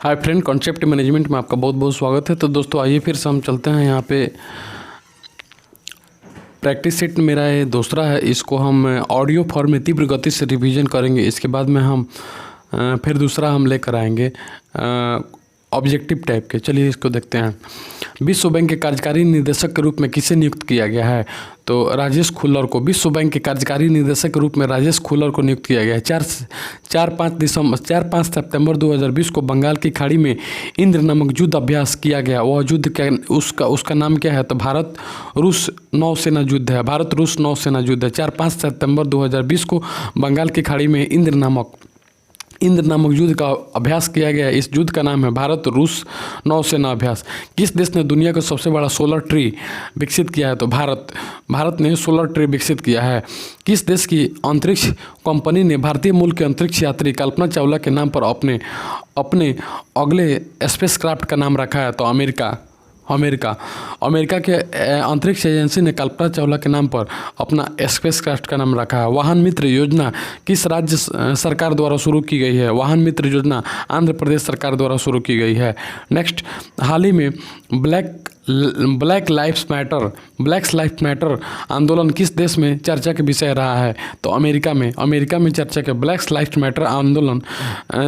Hi friend, concept management में आपका बहुत बहुत स्वागत है। तो दोस्तों आइए फिर से हम चलते हैं। यहाँ पे प्रैक्टिस सेट मेरा ये दूसरा है। इसको हम ऑडियो फॉर्म में तीव्र गति से रिवीजन करेंगे। इसके बाद में हम फिर दूसरा हम लेकर आएंगे ऑब्जेक्टिव टाइप के। चलिए इसको देखते हैं। विश्व बैंक के कार्यकारी निदेशक के रूप में किसे नियुक्त किया गया है? तो राजेश खुल्लर को विश्व बैंक के कार्यकारी निदेशक के रूप में राजेश खुल्लर को नियुक्त किया गया है। 4-5 सितंबर 2020 को बंगाल की खाड़ी में इंद्र नामक युद्ध अभ्यास किया गया। वह युद्ध क्या उसका नाम क्या है? तो भारत रूस नौसेना युद्ध है। भारत रूस नौसेना युद्ध है। 4-5 सितंबर 2020 को बंगाल की खाड़ी में इंद्र नामक युद्ध का अभ्यास किया गया। इस युद्ध का नाम है भारत रूस नौसेना अभ्यास। किस देश ने दुनिया का सबसे बड़ा सोलर ट्री विकसित किया है? तो भारत ने सोलर ट्री विकसित किया है। किस देश की अंतरिक्ष कंपनी ने भारतीय मूल के अंतरिक्ष यात्री कल्पना चावला के नाम पर अपने अगले स्पेसक्राफ्ट का नाम रखा है? तो अमेरिका के अंतरिक्ष एजेंसी ने कल्पना चावला के नाम पर अपना स्पेसक्राफ्ट का नाम रखा है। वाहन मित्र योजना किस राज्य सरकार द्वारा शुरू की गई है? वाहन मित्र योजना आंध्र प्रदेश सरकार द्वारा शुरू की गई है। नेक्स्ट, हाल ही में ब्लैक लाइफ्स मैटर आंदोलन किस देश में चर्चा के विषय रहा है? तो अमेरिका में चर्चा के ब्लैक लाइफ्स मैटर आंदोलन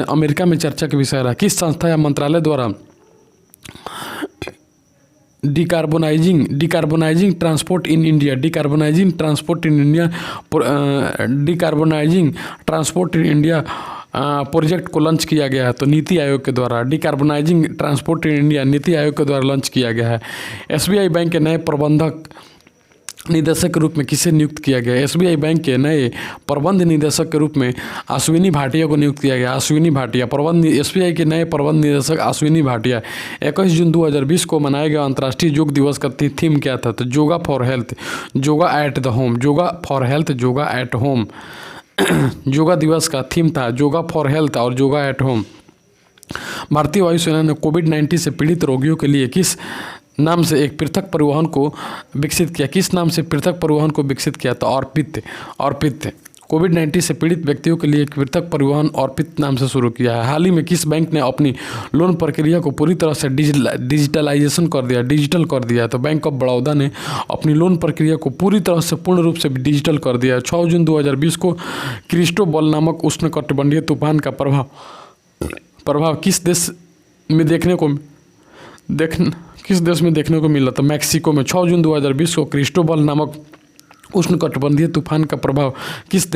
अमेरिका में चर्चा के विषय रहा। किस संस्था या मंत्रालय द्वारा डिकार्बोनाइजिंग ट्रांसपोर्ट इन इंडिया प्रोजेक्ट को लॉन्च किया गया है? तो नीति आयोग के द्वारा डिकार्बोनाइजिंग transport in India NITI Aayog के द्वारा लॉन्च किया गया है। एसबीआई बैंक के नए प्रबंधक निदेशक के रूप में किसे नियुक्त किया गया? एसबीआई बैंक के नए प्रबंध निदेशक के रूप में अश्विनी भाटिया को नियुक्त किया गया। एसबीआई के नए प्रबंध निदेशक अश्विनी भाटिया। 21 जून 2020 को मनाया गया अंतर्राष्ट्रीय योग दिवस का थीम क्या था? तो yoga for health, yoga at home. Yoga दिवस का थीम था योगा फॉर हेल्थ और योगा एट होम। भारतीय वायुसेना ने कोविड-19 से पीड़ित रोगियों के लिए किस नाम से एक पृथक परिवहन को विकसित किया? तो अर्पित। कोविड-19 से पीड़ित व्यक्तियों के लिए एक पृथक परिवहन अर्पित नाम से शुरू किया है। हाल ही में किस बैंक ने अपनी लोन प्रक्रिया को पूरी तरह से डिजिटल कर दिया? तो बैंक ऑफ बड़ौदा ने अपनी लोन प्रक्रिया को पूरी तरह से पूर्ण रूप से डिजिटल कर दिया। 6 जून 2020 को क्रिस्टोबल नामक उष्णकटिबंधीय तूफान का प्रभाव किस देश में देखने को मिला? तो मैक्सिको में। 6 जून 2020 को क्रिस्टोबल नामक उष्णकटिबंधीय तूफान का प्रभाव किस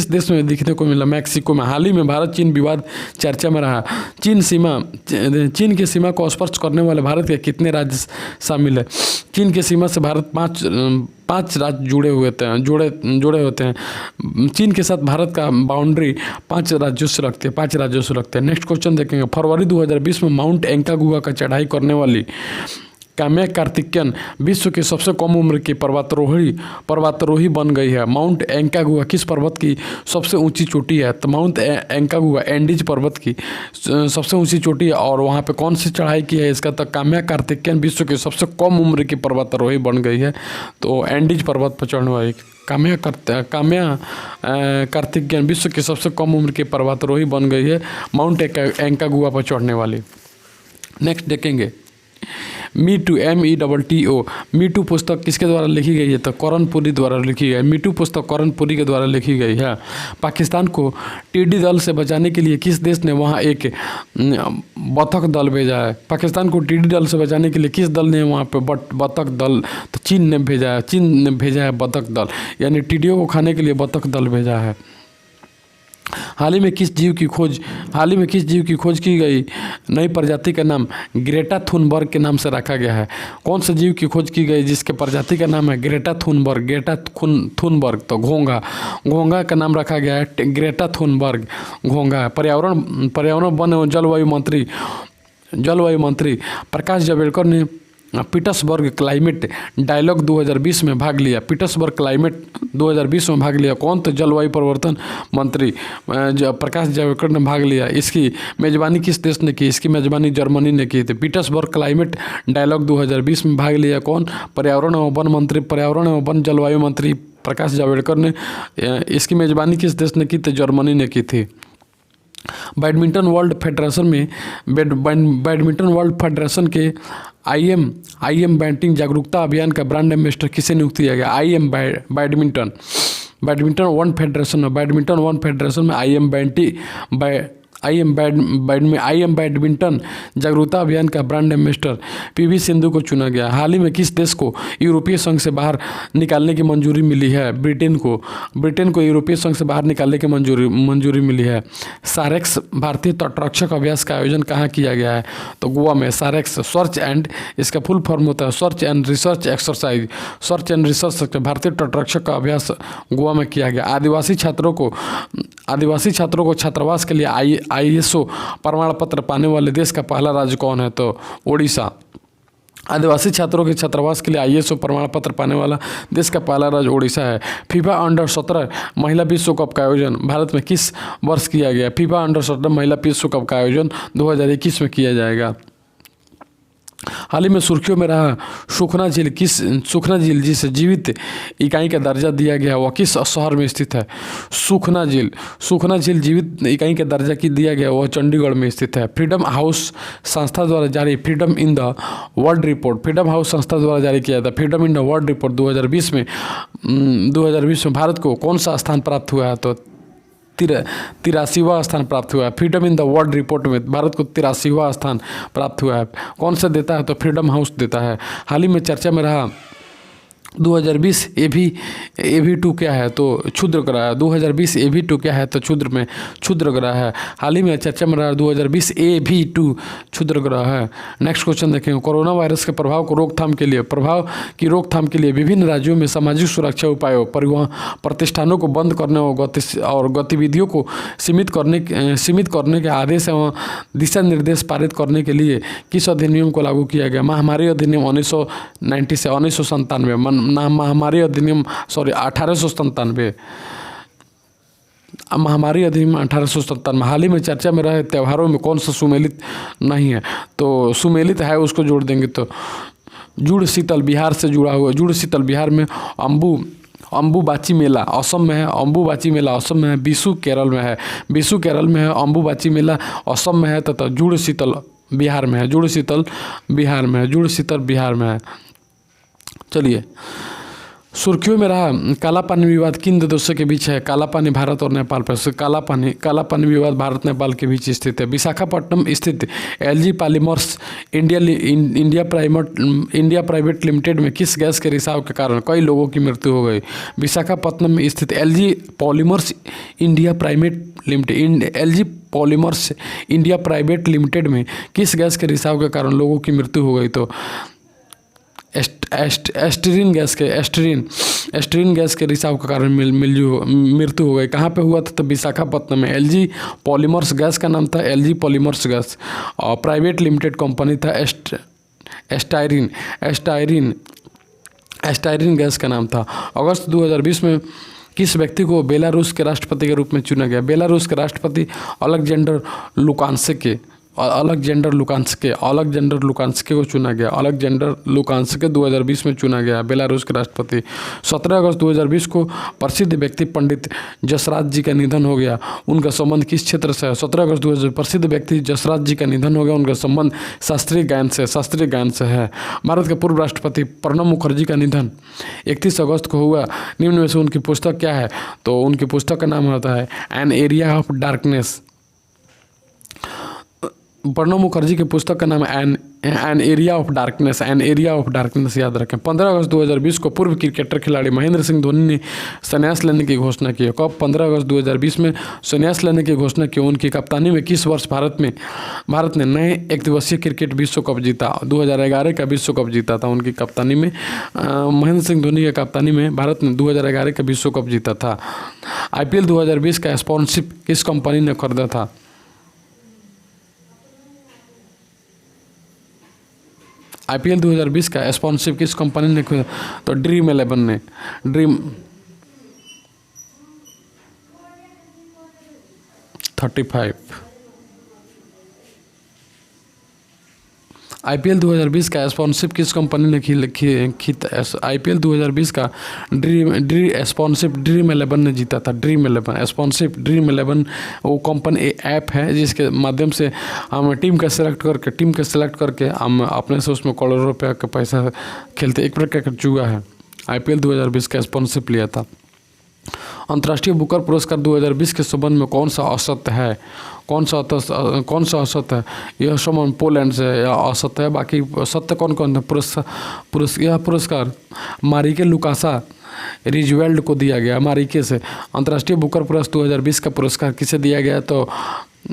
देश में देखने को मिला? मैक्सिको में। हाल ही में भारत चीन विवाद चर्चा में रहा। चीन की सीमा को स्पर्श करने वाले भारत के कितने राज्य शामिल है? चीन की सीमा से भारत पाँच राज्य जुड़े होते हैं। चीन के साथ भारत का बाउंड्री 5 राज्यों से लगते हैं। नेक्स्ट क्वेश्चन देखेंगे। फरवरी 2020 में माउंट एंकागुआ का चढ़ाई करने वाली काम्या कार्तिकेयन विश्व की सबसे कम उम्र की पर्वतारोही बन गई है। माउंट एंकागुआ किस पर्वत की सबसे ऊंची चोटी है? तो माउंट एंकागुआ एंडीज पर्वत की सबसे ऊंची चोटी है। और वहाँ पे कौन सी चढ़ाई की है इसका? तो काम्या कार्तिकेयन विश्व की सबसे कम उम्र की पर्वतारोही बन गई है। तो एंडीज पर्वत पर चढ़ने वाली काम्या कार्तिकेयन विश्व की सबसे कम उम्र की पर्वतारोही बन गई है, माउंट एंकागुआ पर चढ़ने वाली। नेक्स्ट देखेंगे मीटू METTO। मीटू पुस्तक किसके द्वारा लिखी गई है? तो करण पुरी द्वारा लिखी गई। मीटू पुस्तक करण पुरी के द्वारा लिखी गई है। पाकिस्तान को टिड्डी दल से बचाने के लिए किस देश ने वहाँ एक बतख दल भेजा है? पाकिस्तान को टिड्डी दल से बचाने के लिए किस दल ने वहाँ पे बतख दल? तो चीन ने भेजा है बतख दल, यानी टिड्डियों को खाने के लिए बतख दल भेजा है। हाल ही में किस जीव की खोज की गई नई प्रजाति का नाम ग्रेटा थुनबर्ग के नाम से रखा गया है? कौन से जीव की खोज की गई जिसके प्रजाति का नाम है ग्रेटा थुनबर्ग? तो घोंगा का नाम रखा गया है ग्रेटा थुनबर्ग, घोंगा। पर्यावरण वन एवं जलवायु मंत्री प्रकाश जावड़ेकर ने पीटर्सबर्ग क्लाइमेट डायलॉग 2020 में भाग लिया। कौन? तो जलवायु परिवर्तन मंत्री प्रकाश जावड़ेकर ने भाग लिया। इसकी मेजबानी किस देश ने की? इसकी मेजबानी जर्मनी ने की थी। पीटर्सबर्ग क्लाइमेट डायलॉग 2020 में भाग लिया कौन? पर्यावरण एवं वन जलवायु मंत्री प्रकाश जावड़ेकर ने। इसकी मेजबानी किस देश ने की? तो जर्मनी ने की थी। बैडमिंटन वर्ल्ड फेडरेशन में बैडमिंटन वर्ल्ड फेडरेशन के आई एम बैंटिंग जागरूकता अभियान का ब्रांड एम्बेसडर किसे नियुक्त किया गया? बैडमिंटन बैडमिंटन वन फेडरेशन में आई एम बैडमिंटन जागरूकता अभियान का ब्रांड एम्बेसडर पीवी सिंधु को चुना गया। हाल ही में किस देश को यूरोपीय संघ से बाहर निकालने की मंजूरी मिली है? ब्रिटेन को यूरोपीय संघ से बाहर निकालने की मंजूरी मिली है। सारेक्स भारतीय तटरक्षक अभ्यास का आयोजन कहाँ किया गया है? तो गोवा में। सारेक्स इसका फुल फॉर्म होता है सर्च एंड रिसर्च एक्सरसाइज भारतीय तटरक्षक का अभ्यास गोवा में किया गया। आदिवासी छात्रों को छात्रावास के लिए ISO प्रमाण पत्र पाने वाले देश का पहला राज्य कौन है? तो ओडिशा। आदिवासी छात्रों के छात्रावास के लिए ISO प्रमाण पत्र पाने वाला देश का पहला राज्य ओडिशा है। फीफा अंडर 17 महिला विश्व कप का आयोजन भारत में किस वर्ष किया गया? फीफा अंडर 17 महिला विश्व कप का आयोजन 2021 में किया जाएगा। हाल ही में सुर्खियों में रहा सुखना झील जिसे जीवित इकाई का दर्जा दिया गया वह किस शहर में स्थित है? सुखना झील जीवित इकाई का दर्जा दिया गया वह चंडीगढ़ में स्थित है। फ्रीडम हाउस संस्था द्वारा जारी freedom in the world report 2020 में भारत को कौन सा स्थान प्राप्त हुआ है? तो 83वां स्थान प्राप्त हुआ है। Freedom in the world report में भारत को 83वां स्थान प्राप्त हुआ है। कौन सा देता है? तो फ्रीडम हाउस देता है। हाल ही में चर्चा में रहा 2020 AV2 क्या है? तो क्षुद्र ग्रह है। 2020 AV2 क्या है? तो क्षुद्र ग्रह है। हाल ही में चर्चा में रहा 2020 AV2 क्षुद्र ग्रह है। नेक्स्ट क्वेश्चन देखेंगे। कोरोना वायरस के प्रभाव की रोकथाम के लिए विभिन्न राज्यों में सामाजिक सुरक्षा उपायों, परिवहन प्रतिष्ठानों को बंद करने और गतिविधियों को सीमित करने के आदेश एवं दिशा निर्देश पारित करने के लिए किस अधिनियम को लागू किया गया? महामारी अधिनियम 1997 महामारी अधिनियम 1897 महामारी अधिनियम 1897। हाल ही में चर्चा में रहे त्योहारों में कौन सा सुमेलित नहीं है? तो सुमेलित है उसको जोड़ देंगे तो जुड़ शीतल बिहार से जुड़ा हुआ। जुड़ शीतल बिहार में। अम्बुबाची मेला असम में है। बिशु केरल में है। अम्बुबाची मेला असम में है तथा जुड़ शीतल बिहार में है। चलिए, सुर्खियों में रहा काला पानी विवाद किन दो देशों के बीच है? काला पानी भारत और नेपाल पर। काला पानी विवाद भारत नेपाल के बीच स्थित है। विशाखापट्टनम स्थित LG polymers India private limited में किस गैस के रिसाव के कारण कई लोगों की मृत्यु हो गई? विशाखापट्टनम में स्थित LG polymers India private limited में किस गैस के रिसाव के कारण लोगों की मृत्यु हो गई? तो एस्टरीन गैस के रिसाव के कारण मृत्यु हो गई। कहाँ पे हुआ था? तो विशाखापट्टनम में। LG पॉलीमर्स गैस का नाम था LG पॉलीमर्स गैस और प्राइवेट लिमिटेड कंपनी था एस्टायरिन गैस का नाम था। अगस्त 2020 में किस व्यक्ति को बेलारूस के राष्ट्रपति के रूप में चुना गया? बेलारूस के राष्ट्रपति अलेक्जेंडर लुकांस्के को चुना गया। 2020 में चुना गया बेलारूस के राष्ट्रपति। 17 अगस्त 2020 को प्रसिद्ध व्यक्ति पंडित जसराज जी का निधन हो गया। उनका संबंध किस क्षेत्र से है? 17 अगस्त 2020 प्रसिद्ध व्यक्ति जसराज जी का निधन हो गया। उनका संबंध शास्त्रीय गायन से है। भारत के पूर्व राष्ट्रपति प्रणब मुखर्जी का निधन 31 अगस्त को हुआ। निम्न में से उनकी पुस्तक क्या है? तो उनकी पुस्तक का नाम होता है an area of darkness. Pranab Mukherjee की पुस्तक का नाम है एन एरिया ऑफ डार्कनेस याद रखें। 15 अगस्त 2020 को पूर्व क्रिकेटर खिलाड़ी महेंद्र सिंह धोनी ने संन्यास लेने की घोषणा की। कब? 15 अगस्त 2020 में संन्यास लेने की घोषणा की। उनकी कप्तानी में किस वर्ष भारत ने नए एक दिवसीय क्रिकेट विश्व कप जीता? 2011 का विश्व कप जीता था उनकी कप्तानी में। महेंद्र सिंह धोनी की कप्तानी में भारत ने 2011 का विश्व कप जीता था। IPL 2020 का स्पॉन्सरशिप किस कंपनी ने खरीदा था? IPL 2020 का स्पॉन्सरशिप किस कंपनी ने किया? तो ड्रीम 11 ने। ड्रीम 35। आईपीएल 2020 का स्पॉन्सरशिप किस कंपनी ने आईपीएल 2020 का स्पॉन्सरशिप ड्रीम 11 ने जीता था। ड्रीम 11 स्पॉन्सरशिप ड्रीम 11 वो कंपनी ऐप है जिसके माध्यम से हम टीम का सेलेक्ट करके हम अपने से उसमें करोड़ों रुपये का पैसा खेलते, एक प्रकार का जुआ है। आईपीएल 2020 का स्पॉन्सरशिप लिया था। अंतर्राष्ट्रीय बुकर पुरस्कार 2020 के संबंध में कौन सा असत्य है? कौन सा असत्य है? यह संबंध पोलैंड से या असत्य है। बाकी सत्य कौन कौन है? यह पुरस्कार मारिके लुकासा रिजवेल्ड को दिया गया। मारिके से अंतर्राष्ट्रीय बुकर पुरस्कार 2020 का पुरस्कार किसे दिया गया? तो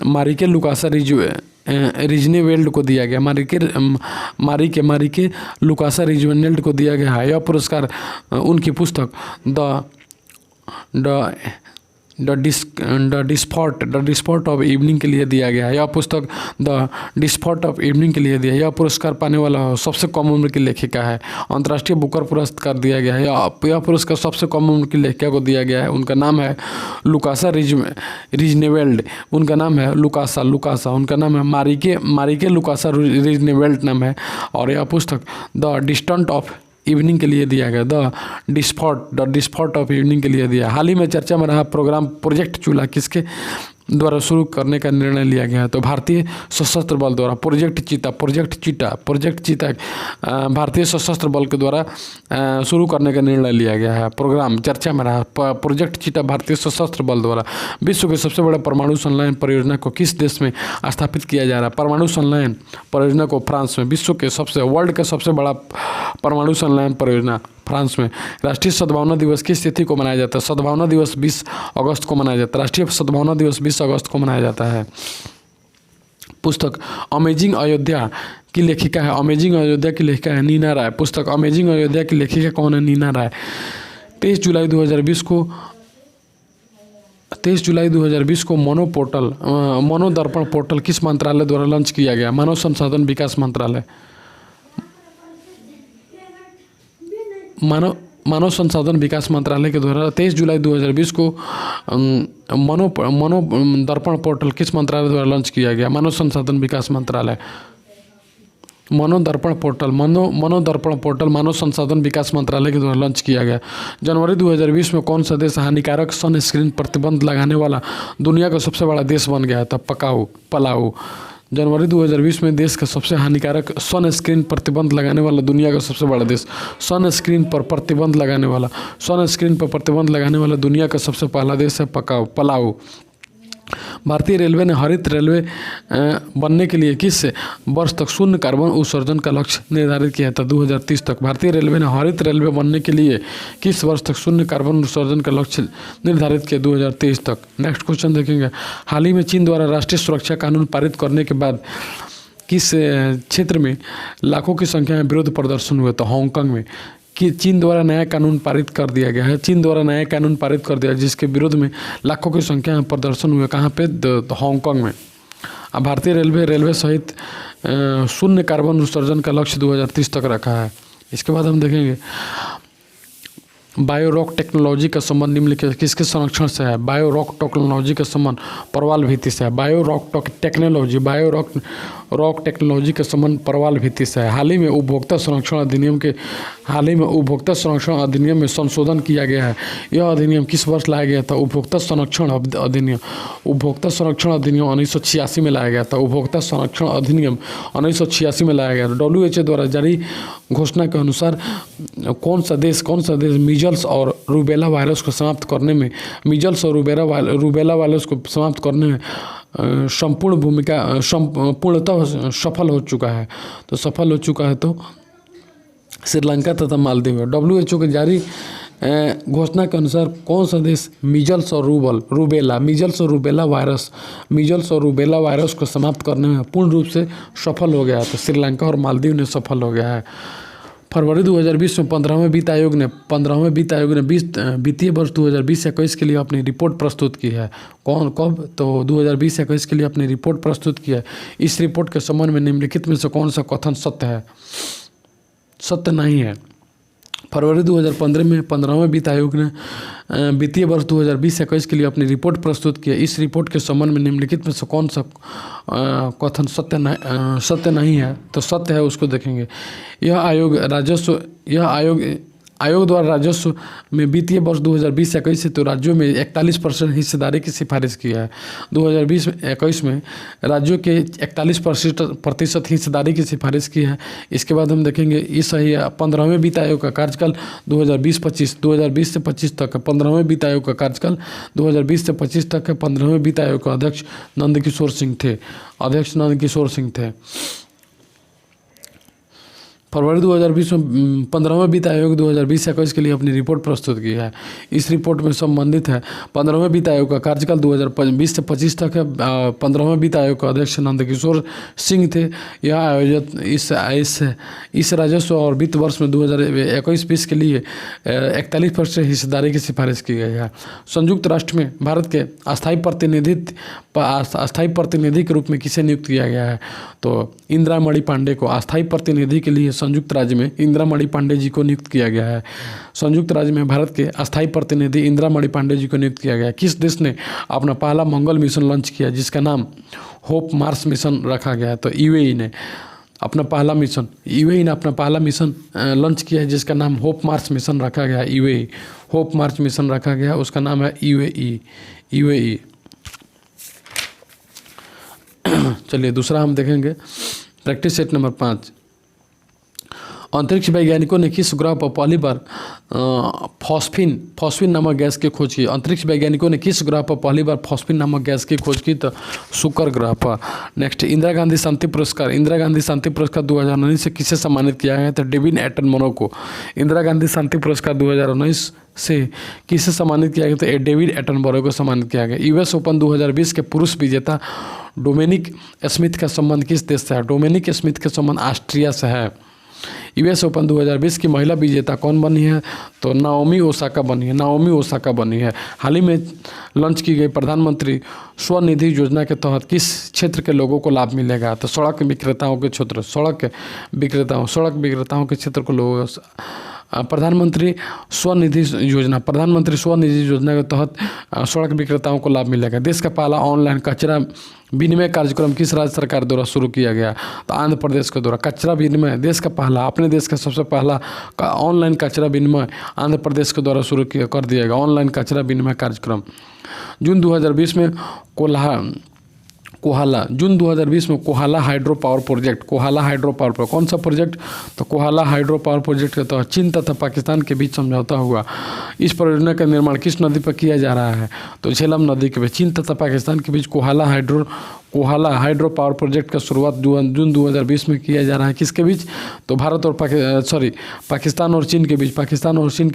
मारिके लुकासा रिजनेवेल्ड को दिया गया। मारिके लुकासा रिजनेवेल्ड को दिया गया है। यह पुरस्कार उनकी पुस्तक द डिस्पॉट ऑफ इवनिंग के लिए दिया गया है। यह पुस्तक द डिस्पॉट ऑफ इवनिंग के लिए दिया। यह पुरस्कार पाने वाला सबसे कम उम्र की लेखिका है। अंतर्राष्ट्रीय बुकर पुरस्कार दिया गया है। यह पुरस्कार सबसे कम उम्र की लेखिका को दिया गया है। उनका नाम है लुकासा रिजनेवेल्ड। उनका नाम है लुकासा उनका नाम है मारिके लुकासा रिजनेवेल्ड नाम है। और यह पुस्तक द डिस्टेंट ऑफ इवनिंग के लिए दिया गया। द डिस्पॉट ऑफ इवनिंग के लिए दिया। हाल ही में चर्चा में रहा प्रोग्राम प्रोजेक्ट चूल्हा किसके द्वारा शुरू करने का निर्णय लिया गया है? तो भारतीय सशस्त्र बल द्वारा। प्रोजेक्ट चीता भारतीय सशस्त्र बल के द्वारा शुरू करने का निर्णय लिया गया है। प्रोग्राम चर्चा में रहा प्रोजेक्ट चीता भारतीय सशस्त्र बल द्वारा। विश्व के सबसे बड़े परमाणु संलयन परियोजना को किस देश में स्थापित किया जा रहा है? परमाणु संलयन परियोजना को फ्रांस में। वर्ल्ड का सबसे बड़ा परमाणु संलयन परियोजना फ्रांस में। राष्ट्रीय सद्भावना दिवस किस तिथि को मनाया जाता है? सद्भावना दिवस 20 अगस्त को मनाया जाता है। राष्ट्रीय सद्भावना दिवस 20 अगस्त को मनाया जाता है। पुस्तक अमेजिंग अयोध्या की लेखिका है। अमेजिंग अयोध्या की लेखिका है नीना राय। पुस्तक अमेजिंग अयोध्या की लेखिका कौन है? नीना राय। 23 जुलाई 2020 को मनोदर्पण पोर्टल किस मंत्रालय द्वारा लॉन्च किया गया? मानव संसाधन विकास मंत्रालय। मानव संसाधन विकास मंत्रालय के द्वारा 23 जुलाई 2020 को मनोदर्पण पोर्टल किस मंत्रालय द्वारा लॉन्च किया गया? मानव संसाधन विकास मंत्रालय। मनोदर्पण पोर्टल मानव संसाधन विकास मंत्रालय के द्वारा लॉन्च किया गया। जनवरी 2020 में कौन सा देश हानिकारक सनस्क्रीन प्रतिबंध लगाने वाला दुनिया का सबसे बड़ा देश बन गया था? पलाऊ। जनवरी 2020 में देश का सबसे हानिकारक सनस्क्रीन प्रतिबंध लगाने वाला दुनिया का सबसे बड़ा देश। सनस्क्रीन पर प्रतिबंध लगाने वाला दुनिया का सबसे पहला देश है पलाऊ। भारतीय रेलवे ने हरित रेलवे बनने के लिए किस वर्ष तक शून्य कार्बन उत्सर्जन का लक्ष्य निर्धारित किया था? 2030 तक। भारतीय रेलवे ने हरित रेलवे बनने के लिए किस वर्ष तक शून्य कार्बन उत्सर्जन का लक्ष्य निर्धारित किया? 2023 तक। नेक्स्ट क्वेश्चन देखेंगे। हाल ही में चीन द्वारा राष्ट्रीय सुरक्षा कानून पारित करने के बाद किस क्षेत्र में लाखों की संख्या में विरोध प्रदर्शन हुए? तो हांगकांग में। कि चीन द्वारा नया कानून पारित कर दिया गया है। चीन द्वारा नया कानून पारित कर दिया जिसके विरोध में लाखों की संख्या में प्रदर्शन हुए। कहाँ पे? हांगकांग में। अब भारतीय रेलवे सहित शून्य कार्बन उत्सर्जन का लक्ष्य 2030 तक रखा है। इसके बाद हम देखेंगे बायोरॉक टेक्नोलॉजी का संबंध निम्नलिखित किसके संरक्षण से है? बायोरॉक टेक्नोलॉजी का संबंध परवाल भित्ति से है। बायोरॉक टेक्नोलॉजी का संबंध परवाल भित्ति से है। हाल ही में उपभोक्ता संरक्षण अधिनियम में संशोधन किया गया है। यह अधिनियम किस वर्ष लाया गया था? उपभोक्ता संरक्षण अधिनियम 1986 में लाया गया था। उपभोक्ता संरक्षण अधिनियम 1986 में लाया गया था। WHO द्वारा जारी घोषणा के अनुसार कौन सा देश मीजल्स और रूबेला वायरस को समाप्त करने में पूर्णतः सफल हो चुका है? तो श्रीलंका तथा मालदीव। WHO के जारी घोषणा के अनुसार कौन सा देश मीजल्स और रूबेला वायरस को समाप्त करने में पूर्ण रूप से सफल हो गया है? तो श्रीलंका और मालदीव ने सफल हो गया है। फरवरी 2020 में 15वें वित्त आयोग ने वित्तीय वर्ष 2020-21 के लिए अपनी रिपोर्ट प्रस्तुत की है। कब? तो 2020-21 के लिए अपनी रिपोर्ट प्रस्तुत की है। इस रिपोर्ट के संबंध में निम्नलिखित में से कौन सा कथन सत्य है? सत्य नहीं है। फरवरी 2015 में 15वें वित्त आयोग ने वित्तीय वर्ष 2020-21 के लिए अपनी रिपोर्ट प्रस्तुत की है। इस रिपोर्ट के संबंध में निम्नलिखित में से कौन सा कथन सत्य नहीं है? तो सत्य है, उसको देखेंगे। यह आयोग द्वारा राजस्व में वित्तीय वर्ष 2020-21 से तो राज्यों में 41% हिस्सेदारी की सिफारिश की है। 2020-21 में राज्यों के 41% हिस्सेदारी की सिफारिश की है। इसके बाद हम देखेंगे इस 15वें वित्त आयोग का कार्यकाल 2020 से 25 तक है। 15वें वित्त आयोग का कार्यकाल 2020 से 25 तक है। 15वें वित्त आयोग का अध्यक्ष नंदकिशोर सिंह थे। फरवरी 2020 में 15वें वित्त आयोग 2020-21 के लिए अपनी रिपोर्ट प्रस्तुत की है। इस रिपोर्ट में संबंधित है 15वें वित्त आयोग का कार्यकाल 2020 से 25 तक है। 15वें वित्त आयोग का अध्यक्ष नंदकिशोर सिंह थे। यह आयोजित इस राजस्व और वित्त वर्ष में 2021-20 के लिए 41% हिस्सेदारी की सिफारिश की गई है। संयुक्त राष्ट्र में भारत के अस्थायी प्रतिनिधि के रूप में किसे नियुक्त किया गया है? तो इंदिरा मणि पांडे को अस्थायी प्रतिनिधि के लिए संयुक्त राज्य में इंदिरा मणि पांडे जी को नियुक्त किया गया है। संयुक्त राज्य में भारत के अस्थायी प्रतिनिधि इंदिरा मणि पांडे जी को नियुक्त किया गया है। किस देश ने अपना पहला मंगल मिशन लॉन्च किया जिसका नाम होप मार्स मिशन रखा गया है? तो यूएई ने अपना पहला मिशन लॉन्च किया है जिसका नाम होप मार्स मिशन रखा गया है। यूएई होप मार्स मिशन रखा गया है, उसका नाम है यूएई। चलिए दूसरा हम देखेंगे प्रैक्टिस सेट नंबर 5। अंतरिक्ष वैज्ञानिकों ने किस ग्रह पर पहली बार फॉस्फिन नामक गैस की खोज की? अंतरिक्ष वैज्ञानिकों ने किस ग्रह पर पहली बार फॉस्फिन नामक गैस की खोज की? तो शुक्र ग्रह पर। नेक्स्ट, इंदिरा गांधी शांति पुरस्कार 2019 से किसे सम्मानित किया गया? तो डेविड एटनबरो को। इंदिरा गांधी शांति पुरस्कार 2019 से किसे सम्मानित किया गया? तो डेविड एटनबरो को सम्मानित किया गया। यूएस ओपन 2020 के पुरुष विजेता डोमिनिक स्मिथ का संबंध किस देश से है? डोमिनिक स्मिथ का संबंध ऑस्ट्रिया से है। यूएस ओपन 2020 की महिला विजेता कौन बनी है? तो नाओमी ओसाका बनी है। हाल ही में लॉन्च की गई प्रधानमंत्री स्वनिधि योजना के तहत किस क्षेत्र के लोगों को लाभ मिलेगा? तो सड़क विक्रेताओं के क्षेत्र को लोगों प्रधानमंत्री स्वनिधि योजना के तहत सड़क विक्रेताओं को लाभ मिलेगा। देश का पहला ऑनलाइन कचरा विनिमय कार्यक्रम किस राज्य सरकार द्वारा शुरू किया गया? तो आंध्र प्रदेश के द्वारा। कचरा विनिमय देश का पहला, अपने देश का सबसे पहला ऑनलाइन कचरा विनिमय आंध्र प्रदेश के द्वारा शुरू कर दिया गया ऑनलाइन कचरा विनिमय कार्यक्रम। जून 2020 में कोहाला हाइड्रो पावर प्रोजेक्ट कौन सा प्रोजेक्ट? तो कोहाला हाइड्रो पावर प्रोजेक्ट के तहत चीन तथा पाकिस्तान के बीच समझौता हुआ। इस परियोजना का निर्माण किस नदी पर किया जा रहा है? तो झेलम नदी के बीच। चीन तथा पाकिस्तान के बीच कोहाला हाइड्रो पावर प्रोजेक्ट का शुरुआत जून 2020 में किया जा रहा है। किसके बीच? तो भारत और पाकिस्तान और चीन के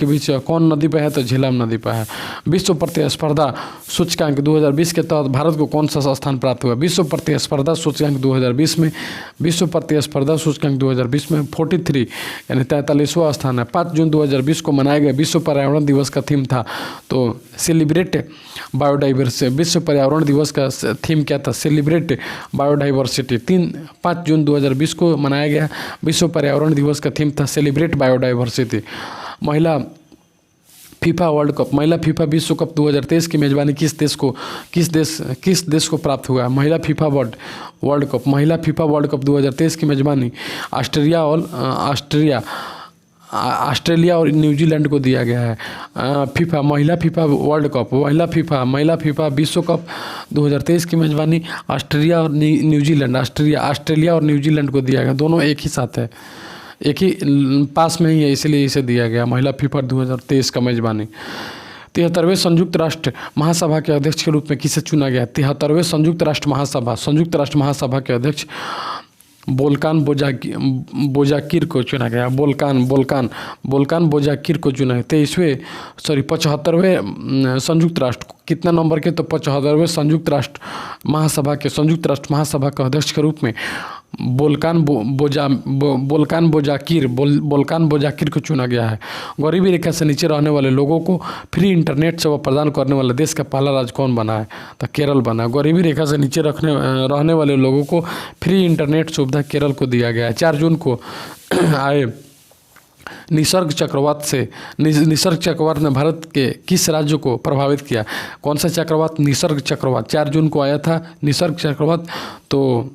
बीच कौन नदी पर है? तो झेलम नदी पर है। विश्व प्रतिस्पर्धा सूचकांक 2020 के तहत भारत को कौन सा स्थान प्राप्त हुआ? विश्व प्रतिस्पर्धा सूचकांक 2020 में 43 यानी 43वां स्थान है। 5 जून 2020 को मनाया गया विश्व पर्यावरण दिवस का थीम था तो सेलिब्रेट बायोडाइवर्सिटी। विश्व पर्यावरण दिवस का थीम क्या था? Celebrate biodiversity. 5 जून 2020 को मनाया गया विश्व पर्यावरण दिवस का थीम था सेलिब्रेट बायोडाइवर्सिटी। महिला फीफा विश्व कप 2023 की मेजबानी किस देश को प्राप्त हुआ है? महिला फीफा वर्ल्ड कप 2023 की मेजबानी ऑस्ट्रेलिया और न्यूजीलैंड को दिया गया है। महिला फीफा विश्व कप 2023 की मेजबानी ऑस्ट्रेलिया और न्यूजीलैंड को दिया गया। दोनों एक ही साथ है, एक ही पास में ही है, इसलिए इसे दिया गया महिला फीफा 2023 का मेजबानी। 73वें संयुक्त राष्ट्र महासभा के अध्यक्ष के रूप में किसे चुना गया? 73वें संयुक्त राष्ट्र महासभा के अध्यक्ष बोल्कान बोजाकिर को चुना गया। बोल्कान बोजाकिर को चुना है। 75वें संयुक्त राष्ट्र कितना नंबर के? तो 75वें संयुक्त राष्ट्र महासभा के अध्यक्ष के रूप में बोल्कान बोजाकिर को चुना गया है। गरीबी रेखा से नीचे रहने वाले लोगों को फ्री इंटरनेट सेवा प्रदान करने वाला देश का पहला राज्य कौन बना है? तो केरल बना। गरीबी रेखा से नीचे रहने वाले लोगों को फ्री इंटरनेट सुविधा केरल को दिया गया है। 4 जून को आए निसर्ग चक्रवात से निसर्ग चक्रवात ने भारत के किस राज्य को प्रभावित किया? कौन सा चक्रवात? निसर्ग चक्रवात 4 जून को आया था निसर्ग चक्रवात, तो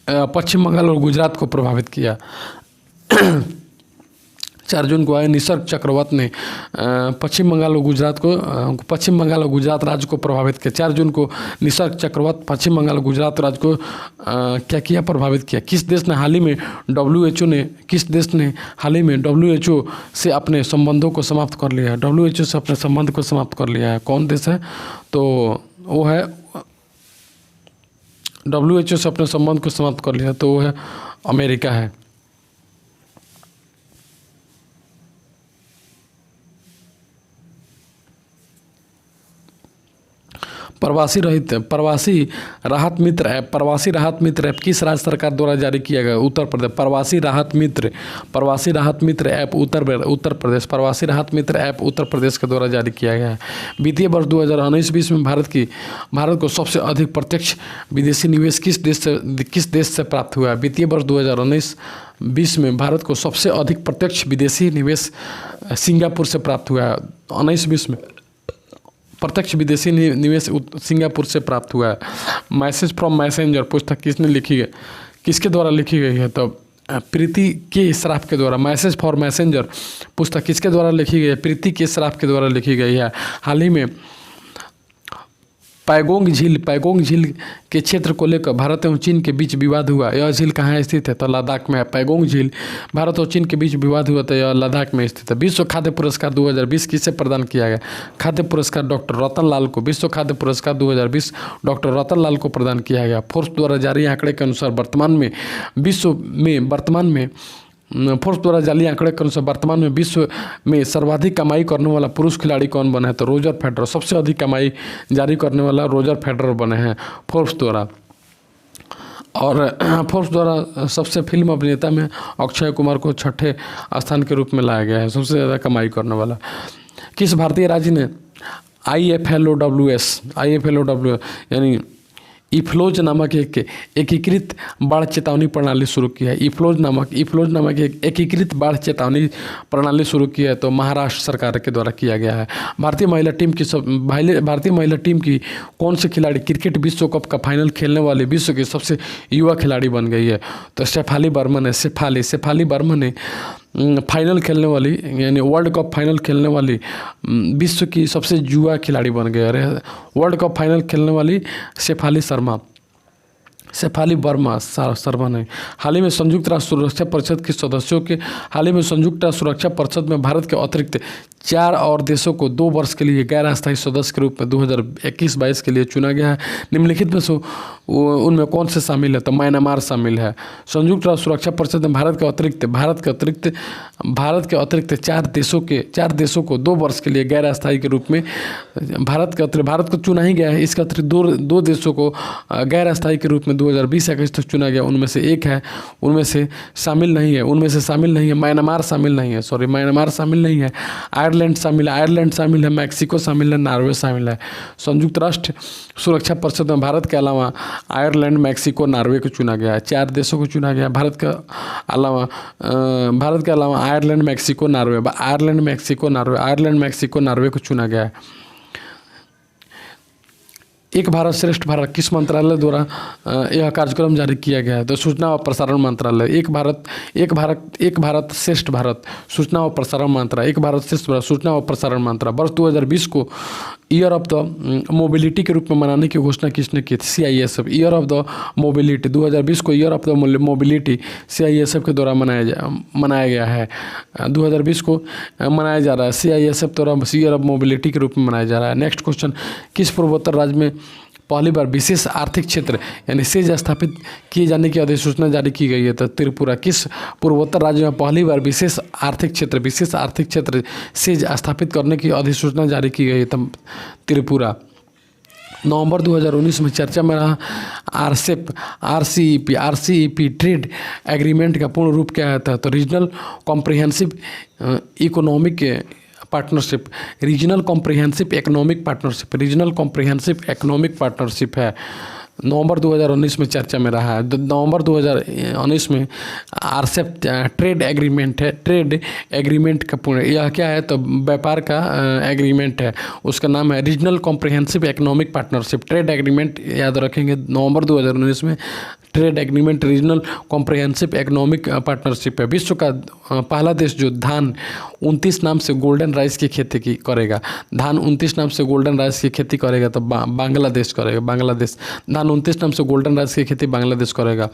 पश्चिम बंगाल और गुजरात को प्रभावित किया। 4 जून को आए निसर्ग चक्रवात ने पश्चिम बंगाल और गुजरात राज्य को प्रभावित किया। 4 जून को निसर्ग चक्रवात पश्चिम बंगाल और गुजरात राज्य को क्या किया? प्रभावित किया। किस देश ने हाल ही में WHO से अपने संबंधों को समाप्त कर लिया है? WHO से अपने संबंध को समाप्त कर लिया है। कौन देश है? तो वो है WHO से अपने संबंध को समाप्त कर लिया, तो वो है अमेरिका है। प्रवासी राहत मित्र ऐप किस राज्य सरकार द्वारा जारी किया गया? उत्तर प्रदेश। प्रवासी राहत मित्र ऐप उत्तर प्रदेश। प्रवासी राहत मित्र ऐप उत्तर प्रदेश के द्वारा जारी किया गया है। वित्तीय वर्ष 2019-20 में भारत को सबसे अधिक प्रत्यक्ष विदेशी निवेश किस देश से प्राप्त हुआ है? वित्तीय वर्ष 2019-20 में भारत को सबसे अधिक प्रत्यक्ष विदेशी निवेश सिंगापुर से प्राप्त हुआ है। 19-20 में प्रत्यक्ष विदेशी निवेश सिंगापुर से प्राप्त हुआ है। मैसेज फ्रॉम मैसेंजर पुस्तक किसके द्वारा लिखी गई है? तो प्रीति के श्राफ के द्वारा। मैसेज फॉर मैसेंजर पुस्तक किसके द्वारा लिखी गई है? प्रीति के श्राफ के द्वारा लिखी गई है। हाल ही में पैगोंग झील के क्षेत्र को लेकर भारत एवं चीन के बीच विवाद हुआ। यह झील कहाँ स्थित है? तो लद्दाख में है। पैगोंग झील भारत और चीन के बीच विवाद हुआ, तो यह लद्दाख में स्थित है। विश्व खाद्य पुरस्कार 2020 किसे प्रदान किया गया? खाद्य पुरस्कार डॉक्टर रतन लाल को। विश्व खाद्य पुरस्कार 2020 डॉक्टर रतन लाल को प्रदान किया गया। फोर्ब्स द्वारा जारी आंकड़े के अनुसार फोर्ब्स द्वारा जारी आंकड़े के अनुसार वर्तमान में विश्व में सर्वाधिक कमाई करने वाला पुरुष खिलाड़ी कौन बने हैं? तो रोजर फेडरर। सबसे अधिक कमाई जारी करने वाला रोजर फेडरर बने हैं फोर्ब्स द्वारा। और फोर्ब्स द्वारा सबसे फिल्म अभिनेता में अक्षय कुमार को 6ठे स्थान के रूप में लाया गया है, सबसे ज़्यादा कमाई करने वाला। किस भारतीय राज्य ने IFLOWS यानी इफ्लोज नामक एक एकीकृत बाढ़ चेतावनी प्रणाली शुरू की है? इफ्लोज नामक एक एकीकृत बाढ़ चेतावनी प्रणाली शुरू की है, तो महाराष्ट्र सरकार के द्वारा किया गया है। भारतीय महिला टीम की कौन से खिलाड़ी क्रिकेट विश्व कप का फाइनल खेलने वाले विश्व की सबसे युवा खिलाड़ी बन गई है? तो शेफाली बर्मन ने फाइनल खेलने वाली यानी वर्ल्ड कप फाइनल खेलने वाली विश्व की सबसे युवा खिलाड़ी बन गए। वर्ल्ड कप फाइनल खेलने वाली शेफाली शर्मा ने हाल ही में संयुक्त राष्ट्र सुरक्षा परिषद के सदस्यों के संयुक्त राष्ट्र सुरक्षा परिषद में भारत के अतिरिक्त 4 और देशों को 2 वर्ष के लिए गैर अस्थायी सदस्य के रूप में 2021-22 के लिए चुना गया है। निम्नलिखित में से उनमें कौन से शामिल है? तो म्यांमार शामिल है। संयुक्त राष्ट्र सुरक्षा परिषद में भारत के अतिरिक्त 4 देशों को 2 वर्ष के लिए गैर अस्थायी के रूप में भारत को चुना ही गया है। इसके अतिरिक्त 2 देशों को गैर अस्थायी के रूप में 2020-21 तक चुना गया। उनमें से शामिल नहीं है म्यांमार शामिल नहीं है। आयरलैंड शामिल है, मैक्सिको शामिल है, नॉर्वे शामिल है। संयुक्त राष्ट्र सुरक्षा परिषद में भारत के अलावा आयरलैंड, मैक्सिको, नॉर्वे को चुना गया है। 4 देशों को चुना गया भारत के अलावा आयरलैंड, मैक्सिको, नॉर्वे को चुना गया है। एक भारत श्रेष्ठ भारत किस मंत्रालय द्वारा यह कार्यक्रम जारी किया गया है? तो सूचना और प्रसारण मंत्रालय। एक भारत श्रेष्ठ भारत सूचना और प्रसारण मंत्रालय। सूचना और प्रसारण मंत्रालय। वर्ष 2020 को ईयर ऑफ द मोबिलिटी के रूप में मनाने की घोषणा किसने की थी? CISF। Year of the mobility 2020 को year of the mobility CISF के द्वारा मनाया गया है। 2020 को मनाया जा रहा है CISF द्वारा ईयर ऑफ मोबिलिटी के रूप में मनाया जा रहा है। नेक्स्ट क्वेश्चन, किस पूर्वोत्तर राज्य में पहली बार विशेष आर्थिक क्षेत्र यानी सेज स्थापित किए जाने की अधिसूचना जारी की गई है? तो त्रिपुरा। किस पूर्वोत्तर राज्य में पहली बार विशेष आर्थिक क्षेत्र सेज स्थापित करने की अधिसूचना जारी की गई है? तो त्रिपुरा। नवंबर 2019 में चर्चा में रहा RCEP ट्रेड एग्रीमेंट का पूर्ण रूप क्या था? तो रीजनल कॉम्प्रिहेंसिव इकोनॉमिक पार्टनरशिप है। नवंबर 2019 में चर्चा में रहा है। नवंबर 2019 में आरसेप ट्रेड एग्रीमेंट है। ट्रेड एग्रीमेंट का पूर्ण यह क्या है तो व्यापार का एग्रीमेंट है, उसका नाम है regional comprehensive economic partnership. Trade agreement याद रखेंगे, नवंबर 2019 में trade agreement regional comprehensive economic partnership है। विश्व का पहला देश जो धान 29 नाम से गोल्डन राइस की खेती की करेगा, धान 29 नाम से गोल्डन राइस की खेती करेगा तो बांग्लादेश करेगा। बांग्लादेश धान 29 नाम से गोल्डन राइस की खेती बांग्लादेश करेगा।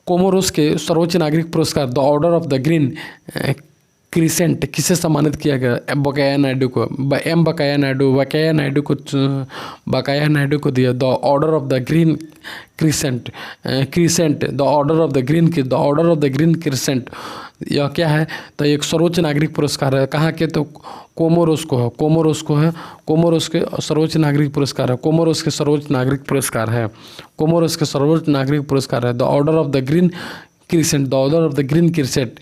कोमोरोस के सर्वोच्च नागरिक पुरस्कार the order of the green crescent किसे सम्मानित किया गया? बकाया नायडू को। बकाया नायडू को दिया the order of the green crescent. The order of the green crescent यह क्या है तो एक सर्वोच्च नागरिक पुरस्कार है। कहाँ के तो कोमोरोस को है। कोमोरोस के सर्वोच्च नागरिक पुरस्कार है। कोमोरोस के सर्वोच्च नागरिक पुरस्कार है the order of the green crescent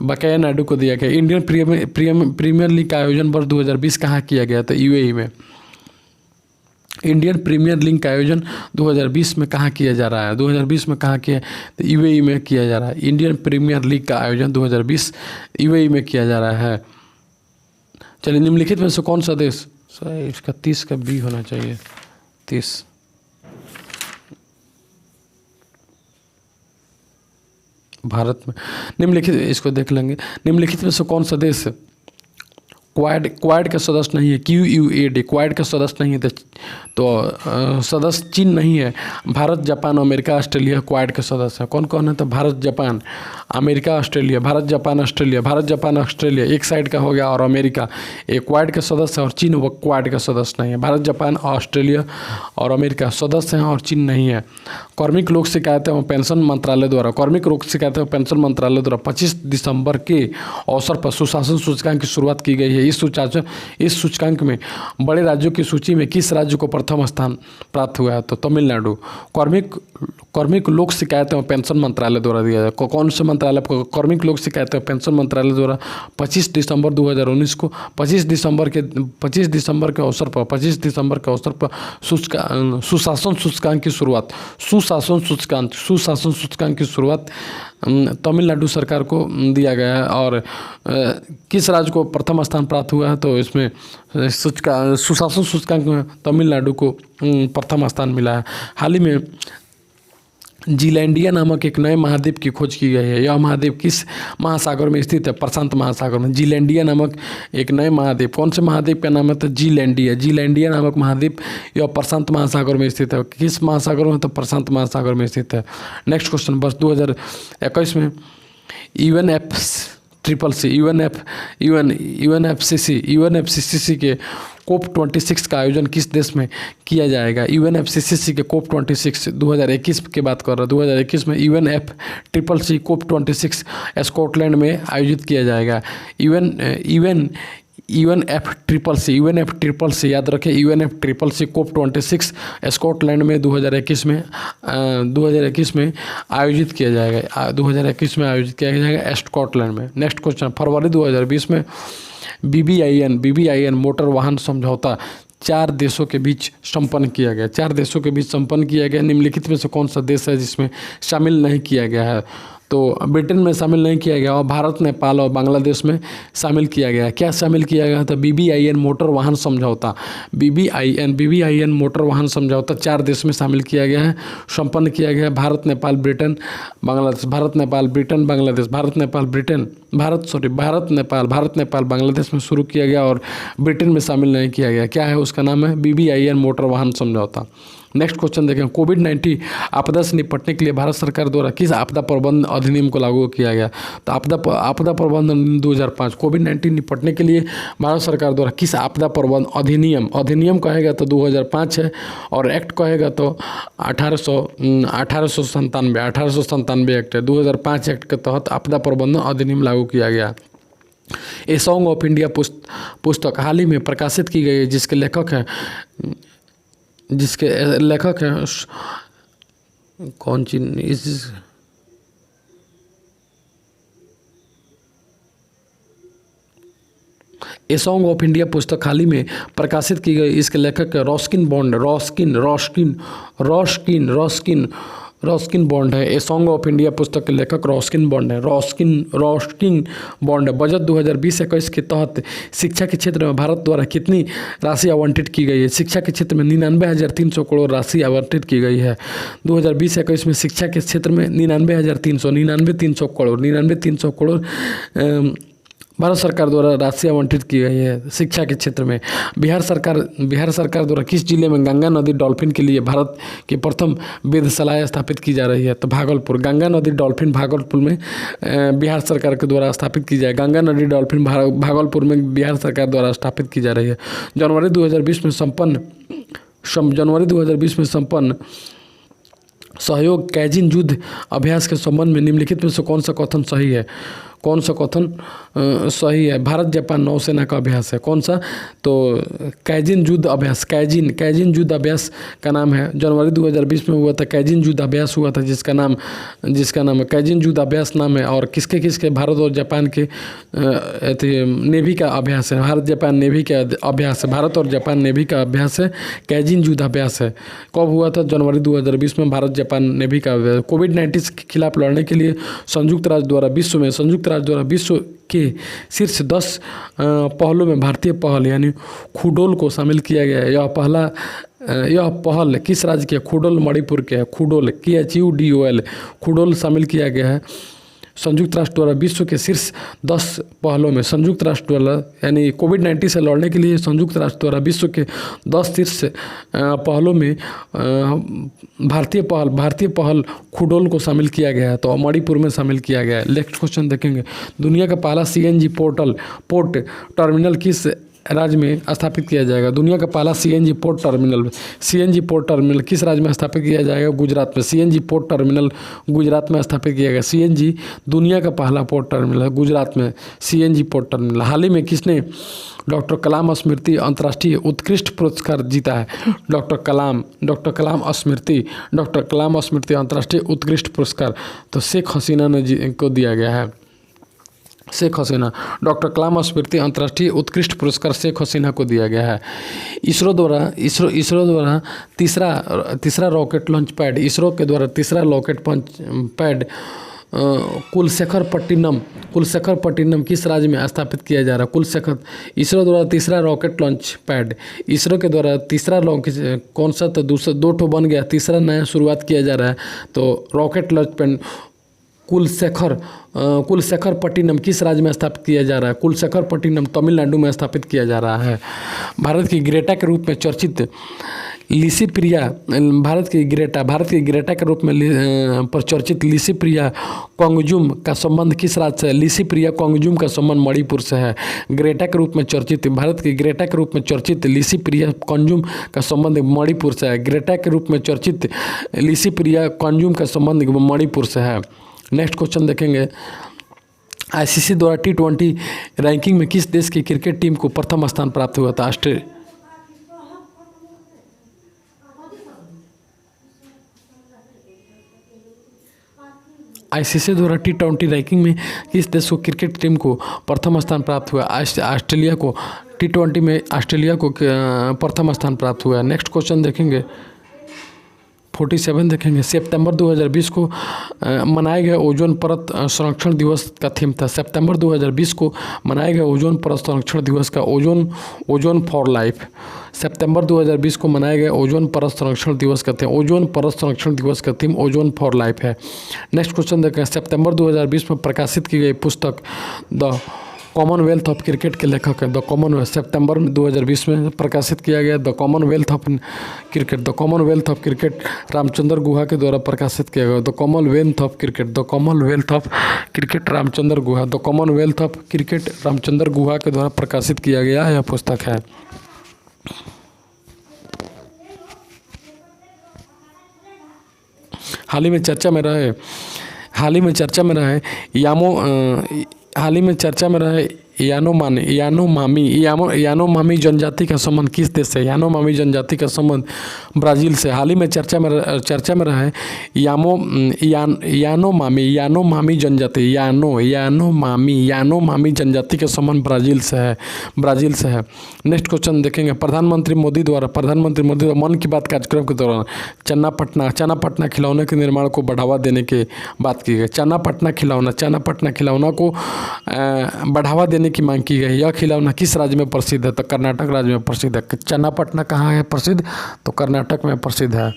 बकाया नायडू को दिया गया। इंडियन प्रीमियर लीग का आयोजन वर्ष 2020 कहाँ किया गया? तो यूएई में। इंडियन प्रीमियर लीग का आयोजन 2020 में कहाँ किया जा रहा है? 2020 में कहाँ किया? तो यूएई में किया जा रहा है। इंडियन प्रीमियर लीग का आयोजन 2020 यूएई में किया जा रहा है। चलिए, निम्नलिखित में से कौन सा देश, इसका 30 का बी होना चाहिए, 30। भारत में निम्नलिखित, इसको देख लेंगे, निम्नलिखित में से कौन सा देश क्वाड का सदस्य नहीं है? QUAD क्वाड का सदस्य नहीं है तो सदस्य चीन नहीं है। Bharat, Japan, America, Australia quad के सदस्य है। कौन कौन है? तो Bharat, Japan, America, Australia. Bharat, Japan, Australia एक साइड का हो गया, और अमेरिका एक क्वाड के सदस्य है, और चीन वो क्वाड का सदस्य नहीं है। भारत, जापान, ऑस्ट्रेलिया और अमेरिका सदस्य हैं और चीन नहीं है। कार्मिक लोक शिकायतें एवं पेंशन मंत्रालय द्वारा 25 दिसंबर के अवसर पर सुशासन सूचकांक की शुरुआत की गई है। इस सूचकांक में बड़े राज्यों की सूची में किस राज्य को प्रथम स्थान प्राप्त हुआ है? तो तमिलनाडु। कार्मिक लोक शिकायत एवं पेंशन मंत्रालय द्वारा दिया जाए। कौन से मंत्रालय को? कार्मिक लोक शिकायत एवं पेंशन मंत्रालय द्वारा 25 दिसंबर 2019 को 25 दिसंबर के अवसर पर सुशासन सूचकांक की शुरुआत तमिलनाडु सरकार को दिया गया है। और किस राज्य को प्रथम स्थान प्राप्त हुआ है? तो इसमें सुशासन सूचकांक में तमिलनाडु को प्रथम स्थान मिला है। हाल ही में जीलैंडिया नामक एक नए महाद्वीप की खोज की गई है। यह महाद्वीप किस महासागर में स्थित है? प्रशांत महासागर में। जीलैंडिया नामक एक नए महाद्वीप, कौन से महाद्वीप का नाम है? तो जीलैंडिया नामक महाद्वीप यह प्रशांत महासागर में स्थित है। किस महासागर में? तो प्रशांत महासागर में स्थित है। नेक्स्ट क्वेश्चन, वर्ष 2021 में यूएनएफसीसी के COP26 का आयोजन किस देश में किया जाएगा? यूएनएफसीसी के COP26 2021 की बात कर रहा हूँ। 2021 में यूएनएफसीसी COP26 स्कॉटलैंड में आयोजित किया जाएगा। यूएनएफसीसी याद रखें, यूएनएफसीसी COP26 स्कॉटलैंड में 2021 में आयोजित किया जाएगा। 2021 में आयोजित किया जाएगा स्कॉटलैंड में। नेक्स्ट क्वेश्चन, फरवरी 2020 में बीबीआईएन मोटर वाहन समझौता 4 देशों के बीच संपन्न किया गया। निम्नलिखित में से कौन सा देश है जिसमें शामिल नहीं किया गया है? तो ब्रिटेन में शामिल नहीं किया गया, और भारत, नेपाल और बांग्लादेश में शामिल किया गया। क्या शामिल किया गया था? बीबीआईएन मोटर वाहन समझौता। बीबीआईएन मोटर वाहन समझौता 4 देश में शामिल किया गया है, संपन्न किया गया है। भारत, नेपाल, बांग्लादेश। भारत, नेपाल, बांग्लादेश में शुरू किया गया, और ब्रिटेन में शामिल नहीं किया गया। क्या है उसका नाम है? बीबीआईएन मोटर वाहन समझौता। नेक्स्ट क्वेश्चन देखें, कोविड-19 आपदा से निपटने के लिए भारत सरकार द्वारा किस आपदा प्रबंधन अधिनियम को लागू किया गया? तो आपदा प्रबंधन 2005। कोविड-19 निपटने के लिए भारत सरकार द्वारा किस आपदा प्रबंधन अधिनियम कहेगा तो 2005 है, और एक्ट कहेगा तो 1897 एक्ट है। 2005 एक्ट के तहत आपदा प्रबंधन अधिनियम लागू किया गया। ए सॉन्ग ऑफ इंडिया पुस्तक हाल ही में प्रकाशित की गई है, जिसके लेखक हैं कौन सी? ए सॉन्ग ऑफ इंडिया पुस्तक हाल ही में प्रकाशित की गई। इसके लेखक रॉस्किन बॉन्ड रॉस्किन बॉन्ड है। ए सॉन्ग ऑफ इंडिया पुस्तक के लेखक रॉस्किन बॉन्ड है। रॉस्किन बॉन्ड है। बजट 2020-21 के तहत शिक्षा के क्षेत्र में भारत द्वारा कितनी राशि आवंटित की गई है? शिक्षा के क्षेत्र में 99,300 करोड़ राशि आवंटित की गई है। 2020-21 में शिक्षा के क्षेत्र में 99,300 करोड़ भारत सरकार द्वारा राशि आवंटित की गई है शिक्षा के क्षेत्र में। बिहार सरकार द्वारा किस जिले में गंगा नदी डॉल्फिन के लिए भारत की प्रथम वेधशाला स्थापित की जा रही है? तो भागलपुर। गंगा नदी डॉल्फिन भागलपुर में बिहार सरकार के द्वारा स्थापित की जाए। गंगा नदी डॉल्फिन भागलपुर में बिहार सरकार द्वारा स्थापित की जा रही है। जनवरी 2020 में संपन्न सहयोग कैजिन युद्ध अभ्यास के संबंध में निम्नलिखित में से कौन सा कथन सही है? सही है? भारत जापान नौसेना का अभ्यास है। कौन सा? तो कैजिन युद्ध अभ्यास। कैजिन युद्ध अभ्यास का नाम है। जनवरी 2020 में हुआ था कैजिन युद्ध अभ्यास हुआ था, जिसका नाम है कैजिन युद्ध अभ्यास नाम है। और किसके भारत और जापान के नेवी का अभ्यास है। भारत जापान नेवी का अभ्यास है। भारत और जापान नेवी का अभ्यास है। कैजिन युद्ध अभ्यास है। कब हुआ था? जनवरी 2020 में भारत जापान नेवी का अभ्यास। कोविड-19 के खिलाफ लड़ने के लिए संयुक्त राज्य द्वारा विश्व के शीर्ष 10 पहलों में भारतीय पहल यानी खुडोल को शामिल किया गया है। यह पहल किस राज्य के? खुडोल मणिपुर के है। खुडोल KHUDOL खुडोल शामिल किया गया है। संयुक्त राष्ट्र द्वारा विश्व के शीर्ष 10 पहलों में संयुक्त राष्ट्र द्वारा यानी कोविड-19 से लड़ने के लिए संयुक्त राष्ट्र द्वारा विश्व के 10 शीर्ष पहलों में भारतीय पहल खुडोल को शामिल किया गया है। तो मणिपुर में शामिल किया गया है। नेक्स्ट क्वेश्चन देखेंगे। दुनिया का पहला CNG पोर्ट टर्मिनल किस राज्य में स्थापित किया जाएगा? दुनिया का पहला CNG पोर्ट टर्मिनल किस राज्य में स्थापित किया जाएगा? गुजरात में। CNG पोर्ट टर्मिनल गुजरात में स्थापित किया गया। CNG दुनिया का पहला पोर्ट टर्मिनल गुजरात में CNG पोर्ट टर्मिनल। हाल ही में किसने डॉक्टर कलाम स्मृति अंतर्राष्ट्रीय उत्कृष्ट पुरस्कार जीता है? डॉक्टर कलाम स्मृति अंतर्राष्ट्रीय उत्कृष्ट पुरस्कार तो शेख हसीना ने को दिया गया है। शेख हसीना। डॉक्टर कलाम स्मृति अंतर्राष्ट्रीय उत्कृष्ट पुरस्कार शेख हसीना को दिया गया है। इसरो द्वारा तीसरा रॉकेट लॉन्च पैड कुलशेखरपट्टिनम किस राज्य में स्थापित किया जा रहा है? इसरो द्वारा तीसरा रॉकेट लॉन्च पैड इसरो के द्वारा तीसरा लॉन्च कौन सा? तो दूसरा 2 ठो बन गया, तीसरा नया शुरुआत किया जा रहा है। तो रॉकेट लॉन्च पैड कुलशेखरपट्टिनम किस राज्य में स्थापित किया जा रहा है? कुलशेखरपट्टिनम तमिलनाडु में स्थापित किया जा रहा है। भारत की ग्रेटा के रूप में चर्चित लिसिप्रिया कोंगजुम का संबंध किस राज्य से है? लिसिप्रिया कोंगजुम का संबंध मणिपुर से है। भारत की ग्रेटा के रूप में चर्चित लिसिप्रिया कोंगजुम का संबंध मणिपुर से है। ग्रेटा के रूप में चर्चित लिसिप्रिया कोंगजुम का संबंध मणिपुर से है। नेक्स्ट क्वेश्चन देखेंगे। ICC द्वारा T20 रैंकिंग में किस देश की क्रिकेट टीम को प्रथम स्थान प्राप्त हुआ था? ICC द्वारा T20 रैंकिंग में किस देश को क्रिकेट टीम को प्रथम स्थान प्राप्त हुआ? ऑस्ट्रेलिया को। T20 में ऑस्ट्रेलिया को प्रथम स्थान प्राप्त हुआ है। नेक्स्ट क्वेश्चन देखेंगे 47 देखेंगे। सितंबर 2020 को मनाए गए ओजोन परत संरक्षण दिवस का थीम था। सितंबर 2020 को मनाए गए ओजोन परत संरक्षण दिवस का ओजोन फॉर लाइफ। सितंबर 2020 को मनाए गए ओजोन परत संरक्षण दिवस का थीम ओजोन फॉर लाइफ है। नेक्स्ट क्वेश्चन देखें। सितंबर 2020 में प्रकाशित की गई पुस्तक द कॉमनवेल्थ ऑफ क्रिकेट के लेखक है। सितंबर 2020 में प्रकाशित किया गया the Commonwealth of cricket Ramachandra Guha के द्वारा प्रकाशित किया गया। The Commonwealth of cricket Ramachandra Guha के द्वारा प्रकाशित किया गया यह पुस्तक है। हाल ही में चर्चा में रहे यानोमामी जनजाति का संबंध किस देश से? यानोमामी जनजाति का संबंध ब्राज़ील से। हाल ही में चर्चा में रहा है यानोमामी जनजाति का संबंध ब्राज़ील से है। नेक्स्ट क्वेश्चन देखेंगे। प्रधानमंत्री मोदी द्वारा मन की बात कार्यक्रम के दौरान चना पटना खिलौने के निर्माण को बढ़ावा देने की बात की गई। चना पटना खिलौना को बढ़ावा देने की मांग की गई। यह खिलौना किस राज्य में प्रसिद्ध है? तो कर्नाटक राज्य में प्रसिद्ध है। चना पटना कहाँ है प्रसिद्ध? तो कर्नाटक में प्रसिद्ध है।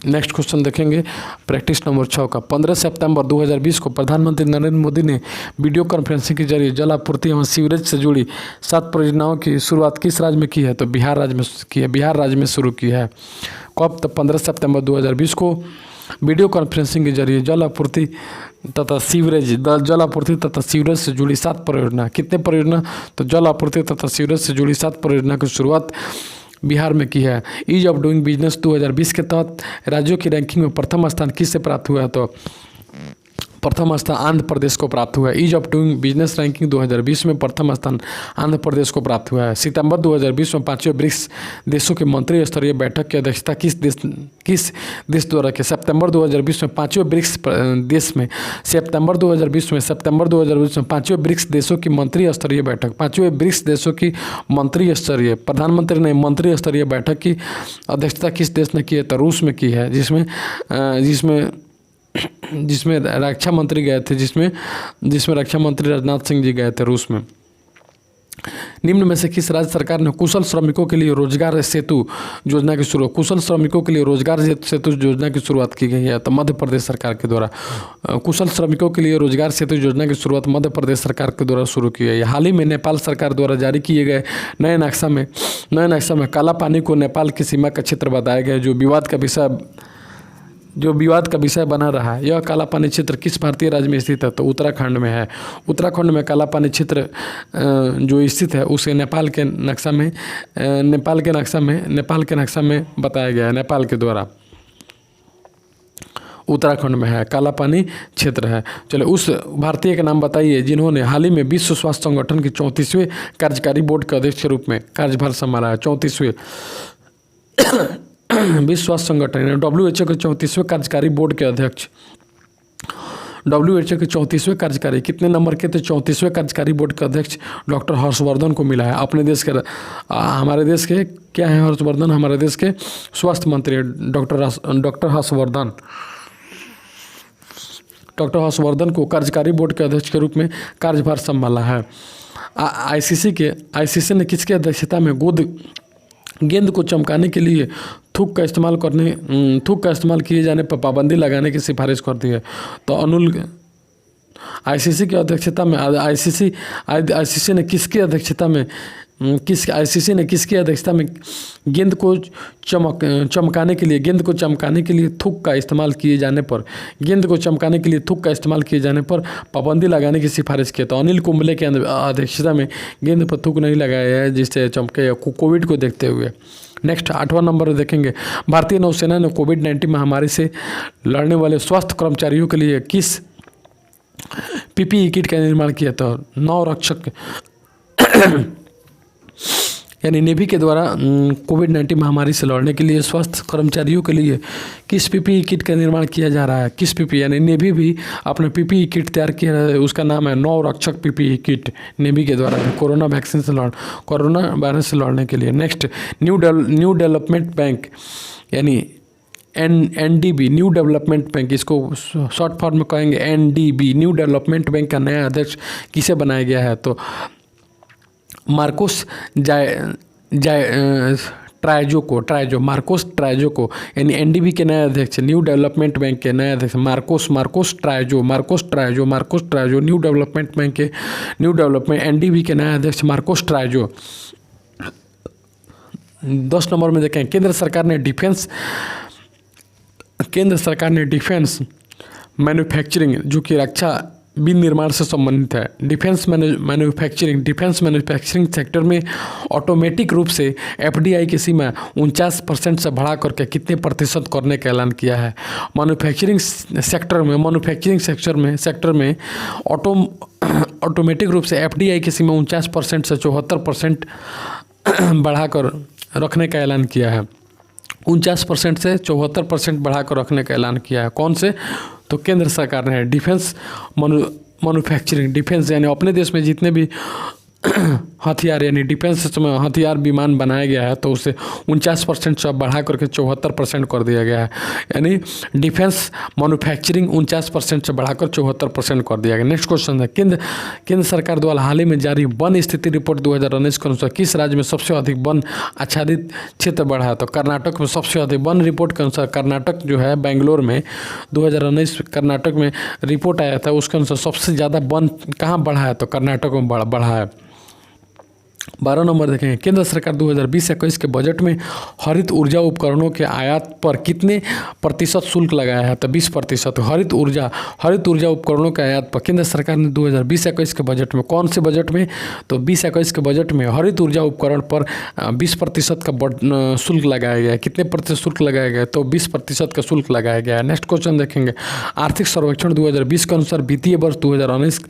नेक्स्ट क्वेश्चन देखेंगे प्रैक्टिस नंबर 6 का। 15 सितंबर 2020 को प्रधानमंत्री नरेंद्र मोदी ने वीडियो कॉन्फ्रेंसिंग के जरिए जल आपूर्ति एवं सीवरेज से जुड़ी 7 परियोजनाओं की शुरुआत किस राज्य में की है? तो बिहार राज्य में की है। बिहार राज्य में शुरू की है। कब? तो 15 सितंबर 2020 को वीडियो कॉन्फ्रेंसिंग के जरिए जल आपूर्ति तथा सीवरेज से जुड़ी 7 परियोजना। कितने परियोजना? तो जल आपूर्ति तथा सीवरेज से जुड़ी 7 परियोजना की शुरुआत बिहार में की है। ईज ऑफ डूइंग बिजनेस 2020 के तहत राज्यों की रैंकिंग में प्रथम स्थान किससे प्राप्त हुआ है? तो प्रथम स्थान आंध्र प्रदेश को प्राप्त हुआ है। Ease of doing business ranking 2020 में प्रथम स्थान आंध्र प्रदेश को प्राप्त हुआ है। सितंबर 2020 में 5वें ब्रिक्स देशों की मंत्री स्तरीय बैठक की अध्यक्षता किस देश द्वारा की? सितंबर 2020 में 5वें ब्रिक्स देश में सितंबर 2020 में 5वें ब्रिक्स देशों की मंत्री स्तरीय बैठक 5वें ब्रिक्स देशों की मंत्री स्तरीय प्रधानमंत्री ने मंत्री स्तरीय बैठक की अध्यक्षता किस देश ने की है? तो रूस में की है। जिसमें रक्षा मंत्री गए थे, जिसमें रक्षा मंत्री राजनाथ सिंह जी गए थे रूस में। निम्न में से किस राज्य सरकार ने कुशल श्रमिकों के लिए रोजगार सेतु योजना की शुरुआत की गई है? तो मध्य प्रदेश सरकार के द्वारा कुशल श्रमिकों के लिए रोजगार सेतु योजना की शुरुआत मध्य प्रदेश सरकार के द्वारा शुरू की गई है। हाल ही में नेपाल सरकार द्वारा जारी किए गए नए नक्शा में काला पानी को नेपाल की सीमा का क्षेत्र बताया गया, जो विवाद का विषय बना रहा है। यह काला पानी क्षेत्र किस भारतीय राज्य में स्थित है? तो उत्तराखंड में है। उत्तराखंड में काला पानी क्षेत्र जो स्थित है उसे नेपाल के नक्शा में बताया गया है। नेपाल के द्वारा उत्तराखंड में है, काला पानी क्षेत्र है। चलिए उस भारतीय का नाम बताइए जिन्होंने हाल ही में विश्व स्वास्थ्य संगठन के 34वें कार्यकारी बोर्ड के अध्यक्ष के रूप में कार्यभार संभाला है। 34वें विश्व स्वास्थ्य संगठन WHO के 34वें कार्यकारी बोर्ड के अध्यक्ष। WHO के 34वें कार्यकारी कितने नंबर के? तो 34वें कार्यकारी बोर्ड के अध्यक्ष डॉक्टर हर्षवर्धन को मिला है। अपने देश के हमारे देश के क्या है हर्षवर्धन? हमारे देश के स्वास्थ्य मंत्री डॉक्टर हर्षवर्धन को कार्यकारी बोर्ड के अध्यक्ष के रूप में कार्यभार संभाला है। आईसीसी ने किसकी अध्यक्षता में गेंद को चमकाने के लिए थूक का इस्तेमाल किए जाने पर पाबंदी लगाने की सिफारिश कर दी है? तो आईसीसी की अध्यक्षता में आईसीसी ने किसकी अध्यक्षता में गेंद को चमकाने के लिए थूक का इस्तेमाल किए जाने पर पाबंदी लगाने की सिफारिश की? तो अनिल कुंबले की अध्यक्षता में गेंद पर थूक नहीं लगाया है जिससे चमके कोविड को देखते हुए। नेक्स्ट 8वां नंबर देखेंगे। भारतीय नौसेना ने कोविड-19 महामारी से लड़ने वाले स्वास्थ्य कर्मचारियों के लिए किस PPE किट का निर्माण किया? तो नौरक्षक यानी नेवी के द्वारा कोविड-19 महामारी से लड़ने के लिए स्वास्थ्य कर्मचारियों के लिए किस PPE किट का निर्माण किया जा रहा है? किस PPE यानी नेवी भी अपने PPE किट तैयार किया है, उसका नाम है नौरक्षक PPE किट। नेवी के द्वारा कोरोना वायरस से लड़ने के लिए। नेक्स्ट न्यू डेवलपमेंट बैंक यानी NDB न्यू डेवलपमेंट बैंक, इसको शॉर्ट फॉर्म में कहेंगे NDB न्यू डेवलपमेंट बैंक का नया अध्यक्ष किसे बनाया गया है? तो मार्कोस ट्राइजो को यानी NDB के नए अध्यक्ष, न्यू डेवलपमेंट बैंक के नए अध्यक्ष मार्कोस ट्राइजो न्यू डेवलपमेंट बैंक के NDB के नए अध्यक्ष मार्कोस ट्राइजो। 10 नंबर में देखें। केंद्र सरकार ने डिफेंस मैन्युफैक्चरिंग जो कि रक्षा विनिर्माण से संबंधित है। डिफेंस मैन्युफैक्चरिंग सेक्टर में ऑटोमेटिक रूप से एफडीआई की सीमा 49% से बढ़ा करके कितने प्रतिशत करने का ऐलान किया है। मैन्युफैक्चरिंग सेक्टर में ऑटोमेटिक रूप से एफडीआई की सीमा 49% से 74% बढ़ाकर रखने का ऐलान किया है। 49% से 74% बढ़ाकर रखने का ऐलान किया है। कौन से? तो केंद्र सरकार ने। डिफेंस मैन्युफैक्चरिंग, डिफेंस यानी अपने देश में जितने भी हथियार यानी डिफेंस में हथियार विमान बनाया गया है तो उसे 49% से बढ़ा करके 74% कर दिया गया है। यानी डिफेंस मैन्युफैक्चरिंग 49% से बढ़ाकर 74% कर दिया गया। नेक्स्ट क्वेश्चन है, केंद्र सरकार द्वारा हाल ही में जारी वन स्थिति रिपोर्ट 2019 के अनुसार किस राज्य में सबसे अधिक वन आच्छादित क्षेत्र बढ़ा है? तो कर्नाटक में सबसे अधिक। वन रिपोर्ट के अनुसार कर्नाटक जो है, बेंगलोर में 2019 कर्नाटक में रिपोर्ट आया था, उसके अनुसार सबसे ज़्यादा वन कहाँ बढ़ा है? तो कर्नाटक में बढ़ा है। 12 नंबर देखेंगे, केंद्र सरकार 2020-21 के बजट में हरित ऊर्जा उपकरणों के आयात पर कितने प्रतिशत शुल्क लगाया है? तो 20%। हरित ऊर्जा उपकरणों के आयात पर केंद्र सरकार ने 2020-21 के बजट में, कौन से बजट में? तो 20-21 के बजट में हरित ऊर्जा उपकरण पर 20% का शुल्क लगाया गया है। कितने प्रतिशत शुल्क लगाया गया? तो 20% का शुल्क लगाया गया है। नेक्स्ट क्वेश्चन देखेंगे, आर्थिक सर्वेक्षण 2020 के अनुसार वित्तीय वर्ष 2019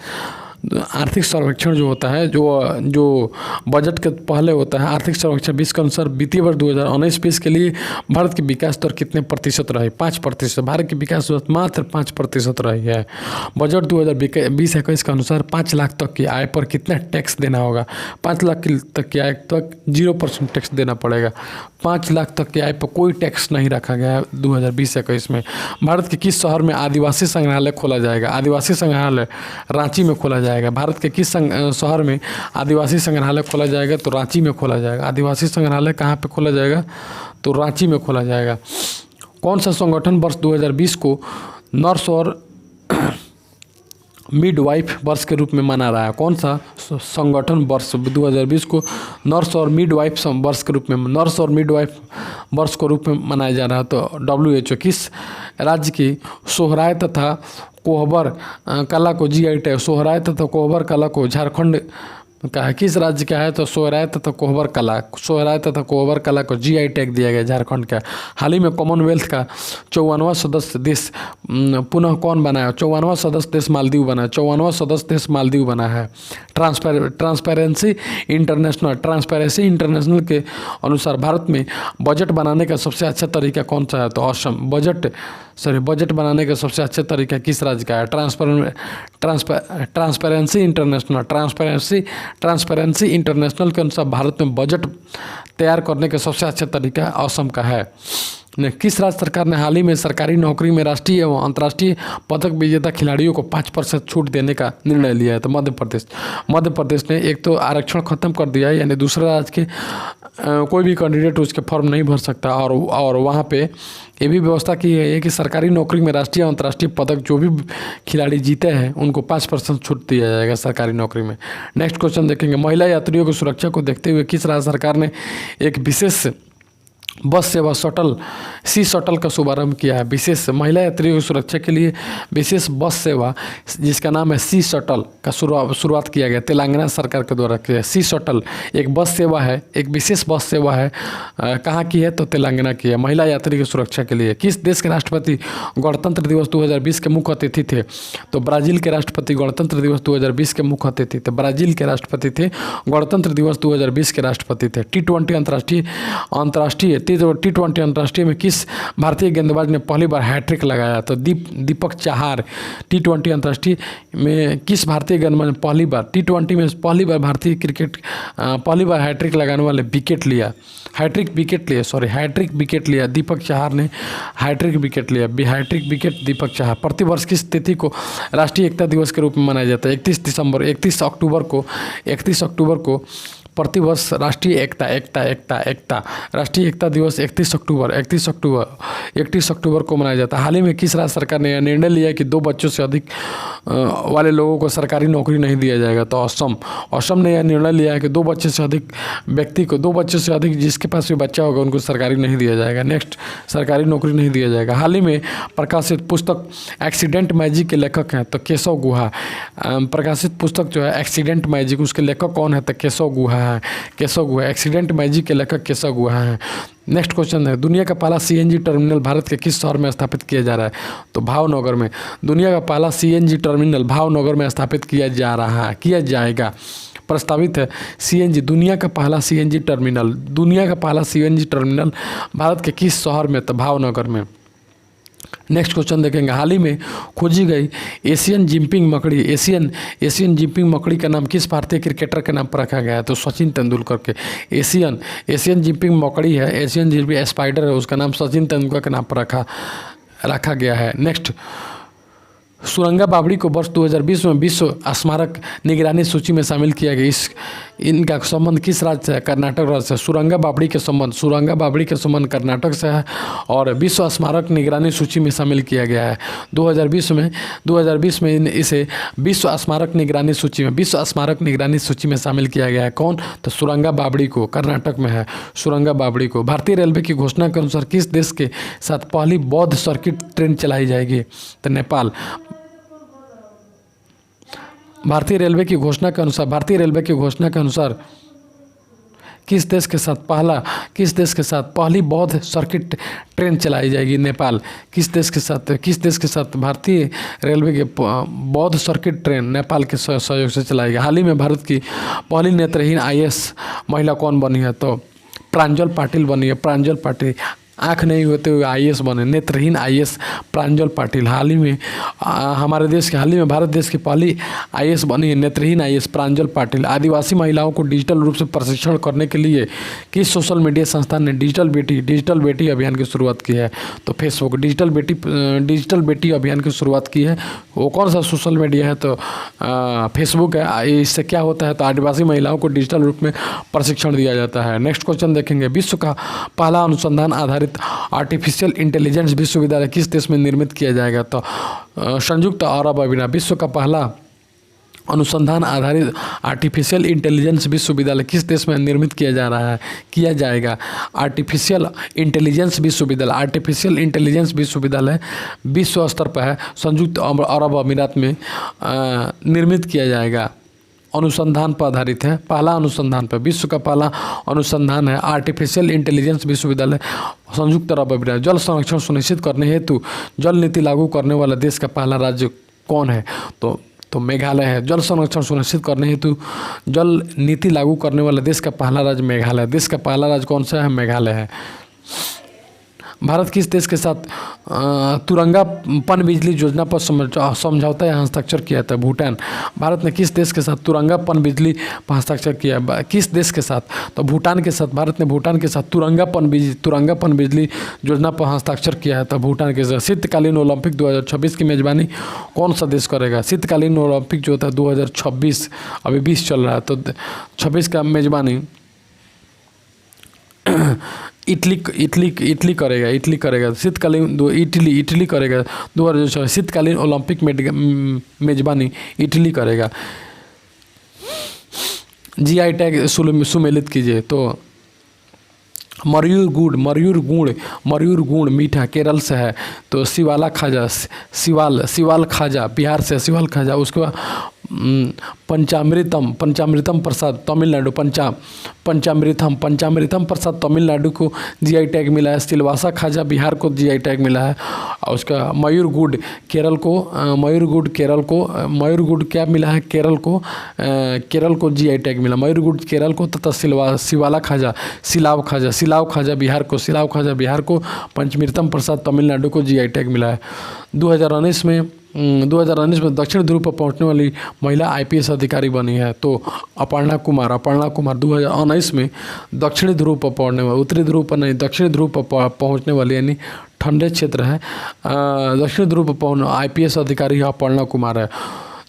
आर्थिक सर्वेक्षण जो होता है, जो बजट के पहले होता है, आर्थिक सर्वेक्षण 20 के अनुसार वित्तीय वर्ष 2019-20 के लिए भारत की विकास दर कितने प्रतिशत रही? 5%। भारत की विकास दर मात्र 5% रही है। बजट 2020-21 के अनुसार 5 लाख तक की आय पर कितना टैक्स देना होगा? 5 लाख तक की आय तक 0% टैक्स देना पड़ेगा। 5 लाख तक की आय पर कोई टैक्स नहीं रखा गया है 2020-21 में। भारत के किस शहर में आदिवासी संग्रहालय खोला जाएगा? आदिवासी संग्रहालय रांची में खोला जाएगा। भारत के किस शहर में आदिवासी संग्रहालय खोला जाएगा? तो रांची में खोला जाएगा। आदिवासी संग्रहालय कहाँ पे खोला जाएगा? तो रांची में खोला जाएगा। कौन सा संगठन वर्ष 2020 को नर्स और मिडवाइफ वर्ष के रूप में मना रहा है? कौन सा संगठन वर्ष 2020 को नर्स और मिडवाइफ वर्ष के रूप में वर्ष के रूप में मनाया जा रहा है? तो WHO। किस राज्य की सोहराय तथा कोहबर कला को GI टैग? सोहराय तथा कोहबर कला को झारखंड का है। किस राज्य का है? तो सोहराय तथा कोहबर कला को GI टैग दिया गया झारखंड का। हाल ही में कॉमनवेल्थ का 54वां सदस्य देश पुनः कौन बना है? 54वां सदस्य देश मालदीव बना है। 54वां सदस्य देश मालदीव बना है। ट्रांसपेरेंसी इंटरनेशनल के अनुसार भारत में बजट बनाने का सबसे अच्छा तरीका कौन सा है? तो असम। बजट बनाने का सबसे अच्छा तरीका किस राज्य का है? ट्रांसपेरेंसी इंटरनेशनल के अनुसार भारत में बजट तैयार करने का सबसे अच्छा तरीका असम का है। किस राज्य सरकार ने हाल ही में सरकारी नौकरी में राष्ट्रीय एवं अंतर्राष्ट्रीय पदक विजेता खिलाड़ियों को 5% छूट देने का निर्णय लिया है? तो मध्य प्रदेश ने एक तो आरक्षण खत्म कर दिया है, यानी दूसरे राज्य के कोई भी कैंडिडेट उसके फॉर्म नहीं भर सकता। और वहाँ पे ये भी व्यवस्था की है कि सरकारी नौकरी में राष्ट्रीय अंतर्राष्ट्रीय पदक जो भी खिलाड़ी जीते हैं उनको 5% छूट दिया जाएगा सरकारी नौकरी में। नेक्स्ट क्वेश्चन देखेंगे, महिला यात्रियों की सुरक्षा को देखते हुए किस राज्य सरकार ने एक विशेष बस सेवा सी शटल का शुभारंभ किया है? विशेष महिला यात्रियों की सुरक्षा के लिए विशेष बस सेवा जिसका नाम है सी शटल का शुरुआत किया गया तेलंगाना सरकार के द्वारा किया। सी शटल एक बस सेवा है, एक विशेष बस सेवा है। कहाँ की है? तो तेलंगाना की है, महिला यात्री की सुरक्षा के लिए। किस देश के राष्ट्रपति गणतंत्र दिवस 2020 के मुख्य अतिथि थे? तो ब्राज़ील के राष्ट्रपति गणतंत्र दिवस 2020 के मुख्य अतिथि थे। ब्राज़ील के राष्ट्रपति थे, गणतंत्र दिवस 2020 के राष्ट्रपति थे। T20 अंतर्राष्ट्रीय में किस भारतीय गेंदबाज ने पहली बार हैट्रिक लगाया? तो दीपक चाहर। T20 अंतर्राष्ट्रीय में किस भारतीय गेंदबाज ने पहली बार T20 में पहली बार हैट्रिक लगाने वाले हैट्रिक विकेट लिया दीपक चाहर ने हैट्रिक विकेट दीपक चाहर। प्रतिवर्ष किस तिथि को राष्ट्रीय एकता दिवस के रूप में मनाया जाता है? 31 अक्टूबर को प्रतिवर्ष राष्ट्रीय एकता राष्ट्रीय एकता दिवस 31 अक्टूबर 31 अक्टूबर को मनाया जाता है। हाल ही में किस राज्य सरकार ने यह निर्णय लिया कि 2 बच्चों से अधिक वाले लोगों को सरकारी नौकरी नहीं दिया जाएगा? तो असम ने यह निर्णय लिया है कि 2 बच्चे से अधिक व्यक्ति को 2 बच्चों से अधिक जिसके पास भी बच्चा होगा उनको सरकारी नहीं दिया जाएगा। नेक्स्ट, सरकारी नौकरी नहीं दिया जाएगा। हाल ही में प्रकाशित पुस्तक एक्सीडेंट मैजिक के लेखक हैं? तो केशव गुहा। प्रकाशित पुस्तक जो है एक्सीडेंट मैजिक, उसके लेखक कौन है? तो केशव गुहा है। केशव गुहा एक्सीडेंट मैजिक के लेखक केशव गुहा है। नेक्स्ट क्वेश्चन है, दुनिया का पहला सीएनजी टर्मिनल भारत के किस शहर में स्थापित किया जा रहा है? तो भावनगर में। दुनिया का पहला सीएनजी टर्मिनल भावनगर में स्थापित किया जाएगा। प्रस्तावित है सीएनजी, दुनिया का पहला सीएनजी टर्मिनल भारत के किस शहर में? तो भावनगर में। नेक्स्ट क्वेश्चन देखेंगे, हाल ही में खोजी गई एशियन जिम्पिंग मकड़ी का नाम किस भारतीय क्रिकेटर के नाम पर रखा गया है? तो सचिन तेंदुलकर के। एशियन जिम्पिंग मकड़ी है, एशियन जिम्पिंग स्पाइडर है, उसका नाम सचिन तेंदुलकर के नाम पर रखा गया है। नेक्स्ट, सुरंगा बावड़ी को वर्ष 2020 में विश्व स्मारक निगरानी सूची में शामिल किया गया। इनका संबंध किस राज्य से है? कर्नाटक राज्य से। सुरंगा बावड़ी के संबंध कर्नाटक से है और विश्व स्मारक निगरानी सूची में शामिल किया गया है। 2020 में इसे विश्व स्मारक निगरानी सूची में शामिल किया गया है। कौन? तो सुरंगा बावड़ी को, कर्नाटक में है सुरंगा बावड़ी को। भारतीय रेलवे की घोषणा के अनुसार किस देश के साथ पहली बौद्ध सर्किट ट्रेन चलाई जाएगी? तो नेपाल। भारतीय रेलवे की घोषणा के अनुसार किस देश के साथ पहली बौद्ध सर्किट ट्रेन चलाई जाएगी? नेपाल। किस देश के साथ भारतीय रेलवे के बौद्ध सर्किट ट्रेन नेपाल के सहयोग से चलाएगी? हाल ही में भारत की पहली नेत्रहीन IAS महिला कौन बनी है? तो प्रांजल पाटिल बनी है। प्रांजल पाटिल आँख नहीं होते हुए IAS बने, नेत्रहीन IAS प्रांजल पाटिल। हाल ही में भारत देश की पहली IAS बनी है, नेत्रहीन IAS प्रांजल पाटिल। आदिवासी महिलाओं को डिजिटल रूप से प्रशिक्षण करने के लिए किस सोशल मीडिया संस्थान ने डिजिटल बेटी अभियान की शुरुआत की है? तो फेसबुक। डिजिटल बेटी अभियान की शुरुआत की है। वो कौन सा सोशल मीडिया है? तो फेसबुक है। इससे क्या होता है? तो आदिवासी महिलाओं को डिजिटल रूप में प्रशिक्षण दिया जाता है। नेक्स्ट क्वेश्चन देखेंगे, विश्व का पहला अनुसंधान आधारित आर्टिफिशियल इंटेलिजेंस विश्वविद्यालय किस देश में निर्मित किया जाएगा? तो संयुक्त अरब अमीरात। विश्व का पहला अनुसंधान आधारित आर्टिफिशियल इंटेलिजेंस विश्वविद्यालय किस देश में निर्मित किया जाएगा? आर्टिफिशियल इंटेलिजेंस विश्वविद्यालय विश्व स्तर पर है, संयुक्त अरब अमीरात में निर्मित किया जाएगा। अनुसंधान पर आधारित है, पहला अनुसंधान पर। विश्व का पहला अनुसंधान है आर्टिफिशियल इंटेलिजेंस विश्वविद्यालय संयुक्त अरब अमीरात। जल संरक्षण सुनिश्चित करने हेतु जल नीति लागू करने वाला देश का पहला राज्य कौन है? तो मेघालय है। जल संरक्षण सुनिश्चित करने हेतु जल नीति लागू करने वाला देश का पहला राज्य मेघालय। देश का पहला राज्य कौन सा है? मेघालय है। भारत किस देश के साथ तुरंगा पन बिजली योजना पर समझौता या हस्ताक्षर किया था? भूटान। भारत ने किस देश के साथ तुरंगा पन बिजली पर हस्ताक्षर किया? किस देश के साथ? तो भूटान के साथ। भारत ने भूटान के साथ तुरंगा पन बिजली योजना पर हस्ताक्षर किया है। तो भूटान के साथ। शीतकालीन ओलंपिक 2026 की मेजबानी कौन सा देश करेगा? शीतकालीन ओलंपिक जो होता है 2026, अभी 20 चल रहा है, तो 26 का मेजबानी इटली करेगा। शीतकालीन इटली करेगा 2026। शीतकालीन ओलंपिक मेजबानी इटली करेगा। GI टैग सुमेलित कीजिए। तो मयूर गुड़ मीठा केरल से है। तो शिवाल खाजा बिहार से। शिवाल खाजा। उसके बाद पंचामृतम प्रसाद तमिलनाडु। पंचामृतम प्रसाद तमिलनाडु को GI टैग मिला है। सिलवासा खाजा बिहार को GI टैग मिला है। और उसका मयूर गुड़ केरल क्या मिला है? केरल को GI टैग मिला। मयूर गुड़ केरल को तथा सिलाव खाजा बिहार को पंचामृतम प्रसाद तमिलनाडु को GI टैग मिला है। 2019 में दक्षिण ध्रुव पर पहुंचने वाली महिला IPS अधिकारी बनी है। तो अपर्णा कुमार 2019 में दक्षिणी ध्रुव पर पहुंचने वाली, उत्तरी ध्रुव पर नहीं, दक्षिणी ध्रुव पर पहुंचने वाली, यानी ठंडे क्षेत्र है, दक्षिण ध्रुव पर IPS अधिकारी अपर्णा कुमार है।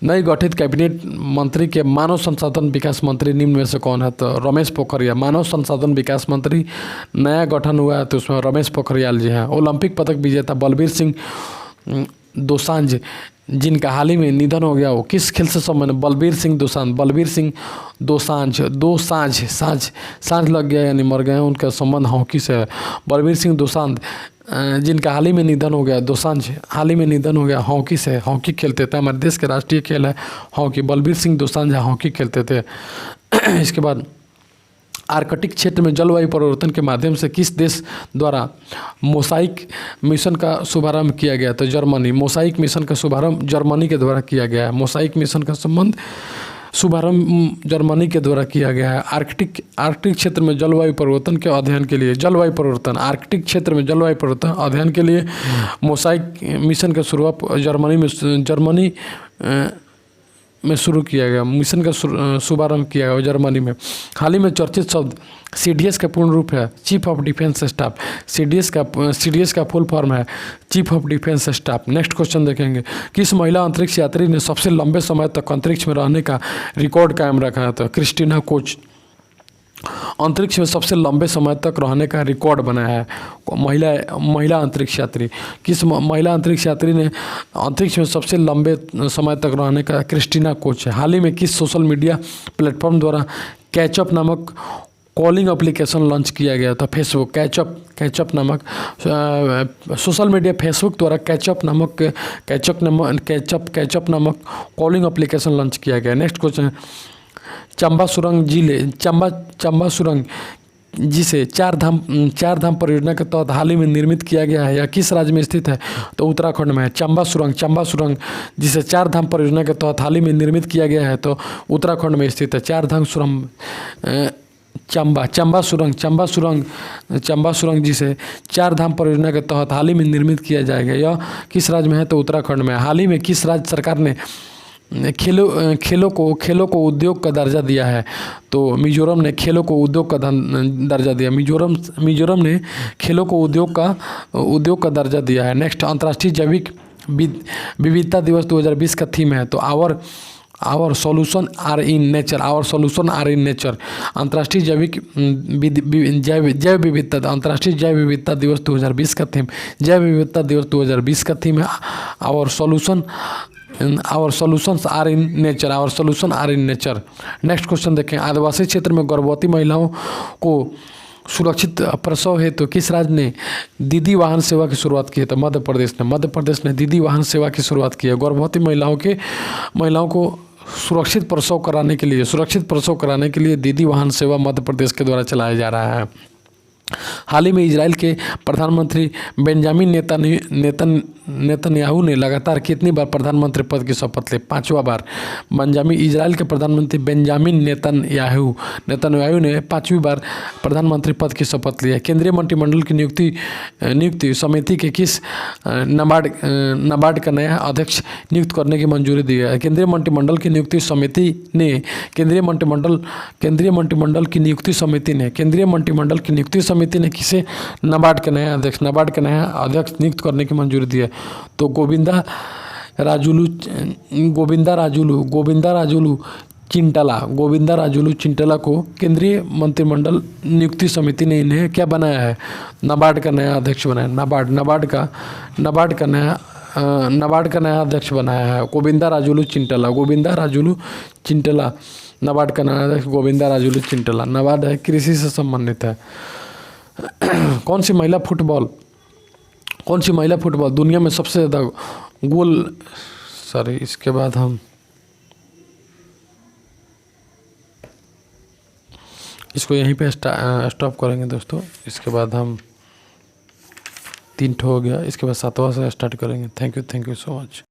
नई गठित कैबिनेट मंत्री के मानव संसाधन विकास मंत्री निम्न में से कौन है? तो रमेश पोखरियाल। मानव संसाधन विकास मंत्री नया गठन हुआ है तो उसमें रमेश पोखरियाल जी हैं। ओलंपिक पदक विजेता बलबीर सिंह दोसांझ जिनका हाल ही में निधन हो गया, वो किस खेल से संबंधित? बलबीर सिंह दोसांझ साँझ लग गया यानी मर गए, उनका संबंध हॉकी से है। बलबीर सिंह दोसांझ जिनका हाल ही में निधन हो गया, दोसांझ हाल ही में निधन हो गया, हॉकी से हॉकी खेलते थे। हमारे देश के राष्ट्रीय खेल है हॉकी। बलबीर सिंह दोसांझ हॉकी खेलते थे। इसके बाद आर्कटिक क्षेत्र में जलवायु परिवर्तन के माध्यम से किस देश द्वारा मोसाइक मिशन का शुभारंभ किया गया? तो जर्मनी। मोसाइक मिशन का शुभारंभ जर्मनी के द्वारा किया गया है। मोसाइक मिशन का शुभारंभ जर्मनी के द्वारा किया गया है। आर्कटिक क्षेत्र में जलवायु परिवर्तन के अध्ययन के लिए आर्कटिक क्षेत्र में जलवायु परिवर्तन अध्ययन के लिए मोसाइक मिशन का शुरुआत जर्मनी में शुरू किया गया। मिशन का शुभारंभ किया गया जर्मनी में। हाल ही में चर्चित शब्द CDS का पूर्ण रूप है chief of defence staff. CDS का फुल फॉर्म है chief of defence staff. Next question देखेंगे, किस महिला अंतरिक्ष यात्री ने सबसे लंबे समय तक अंतरिक्ष में रहने का रिकॉर्ड कायम रखा है? तो क्रिस्टीना कोच अंतरिक्ष में सबसे लंबे समय तक रहने का रिकॉर्ड बनाया है। महिला अंतरिक्ष यात्री। किस महिला अंतरिक्ष यात्री ने अंतरिक्ष में सबसे लंबे समय तक रहने का? क्रिस्टीना कोच है। हाल ही में किस सोशल मीडिया प्लेटफॉर्म द्वारा कैचअप नामक कॉलिंग एप्लीकेशन लॉन्च किया गया था? फेसबुक। कैचअप नामक सोशल मीडिया फेसबुक द्वारा कैचअप नामक कॉलिंग एप्लीकेशन लॉन्च किया गया। नेक्स्ट क्वेश्चन, चंबा सुरंग जिसे चार धाम परियोजना के तहत हाल ही में निर्मित किया गया है, यह किस राज्य में स्थित है? तो उत्तराखंड में है। चंबा सुरंग जिसे चार धाम परियोजना के तहत हाल ही में निर्मित किया गया है तो उत्तराखंड में स्थित है। चार धाम सुरंग चंबा सुरंग जिसे चार धाम परियोजना के तहत हाल ही में निर्मित किया जाएगा, यह किस राज्य में है? तो उत्तराखंड में। हाल ही में किस राज्य सरकार ने खेलों को उद्योग का दर्जा दिया है? तो मिजोरम ने खेलों को उद्योग का दर्जा दिया। मिजोरम ने खेलों को उद्योग का दर्जा दिया है। नेक्स्ट, अंतर्राष्ट्रीय जैविक विविधता दिवस 2020 का थीम है तो our solution are in nature. अंतर्राष्ट्रीय जैव विविधता दिवस 2020 का थीम जैव विविधता दिवस 2020 का थीम है our solutions are in nature. Next question देखें, आदिवासी क्षेत्र में गर्भवती महिलाओं को सुरक्षित प्रसव हेतु किस राज्य ने दीदी वाहन सेवा की शुरुआत की है? तो मध्य प्रदेश ने दीदी वाहन सेवा की शुरुआत की है। गर्भवती महिलाओं को सुरक्षित प्रसव कराने के लिए दीदी वाहन सेवा मध्य प्रदेश के द्वारा चलाया जा रहा है। हाल ही में इजराइल के प्रधानमंत्री बेंजामिन नेतन्याहू ने लगातार कितनी बार प्रधानमंत्री पद की शपथ ली? 5वां बार। इजराइल के प्रधानमंत्री बेंजामिन नेतन्याहू ने 5वीं बार प्रधानमंत्री पद की शपथ ली है। केंद्रीय मंत्रिमंडल की नियुक्ति समिति के किस नाबार्ड का नया अध्यक्ष नियुक्त करने की मंजूरी दी है? केंद्रीय मंत्रिमंडल की नियुक्ति समिति ने किसे नाबार्ड के नया अध्यक्ष नियुक्त करने की मंजूरी दी है? तो गोविंदा राजुलू चिंटला को केंद्रीय मंत्रिमंडल नियुक्ति समिति ने इन्हें क्या बनाया है? नाबार्ड का नया अध्यक्ष बनाया। नाबार्ड का नया अध्यक्ष बनाया है गोविंदा राजुलू चिंटला। नाबार्ड का नया अध्यक्ष गोविंदा राजुलू चिंटला। नाबार्ड है कृषि से संबंधित है। कौन सी महिला फुटबॉल दुनिया में सबसे ज़्यादा गोल इसके बाद हम इसको यहीं पे स्टॉप करेंगे दोस्तों। इसके बाद हम 3 हो गया, इसके बाद 7वां से स्टार्ट करेंगे। Thank you so much.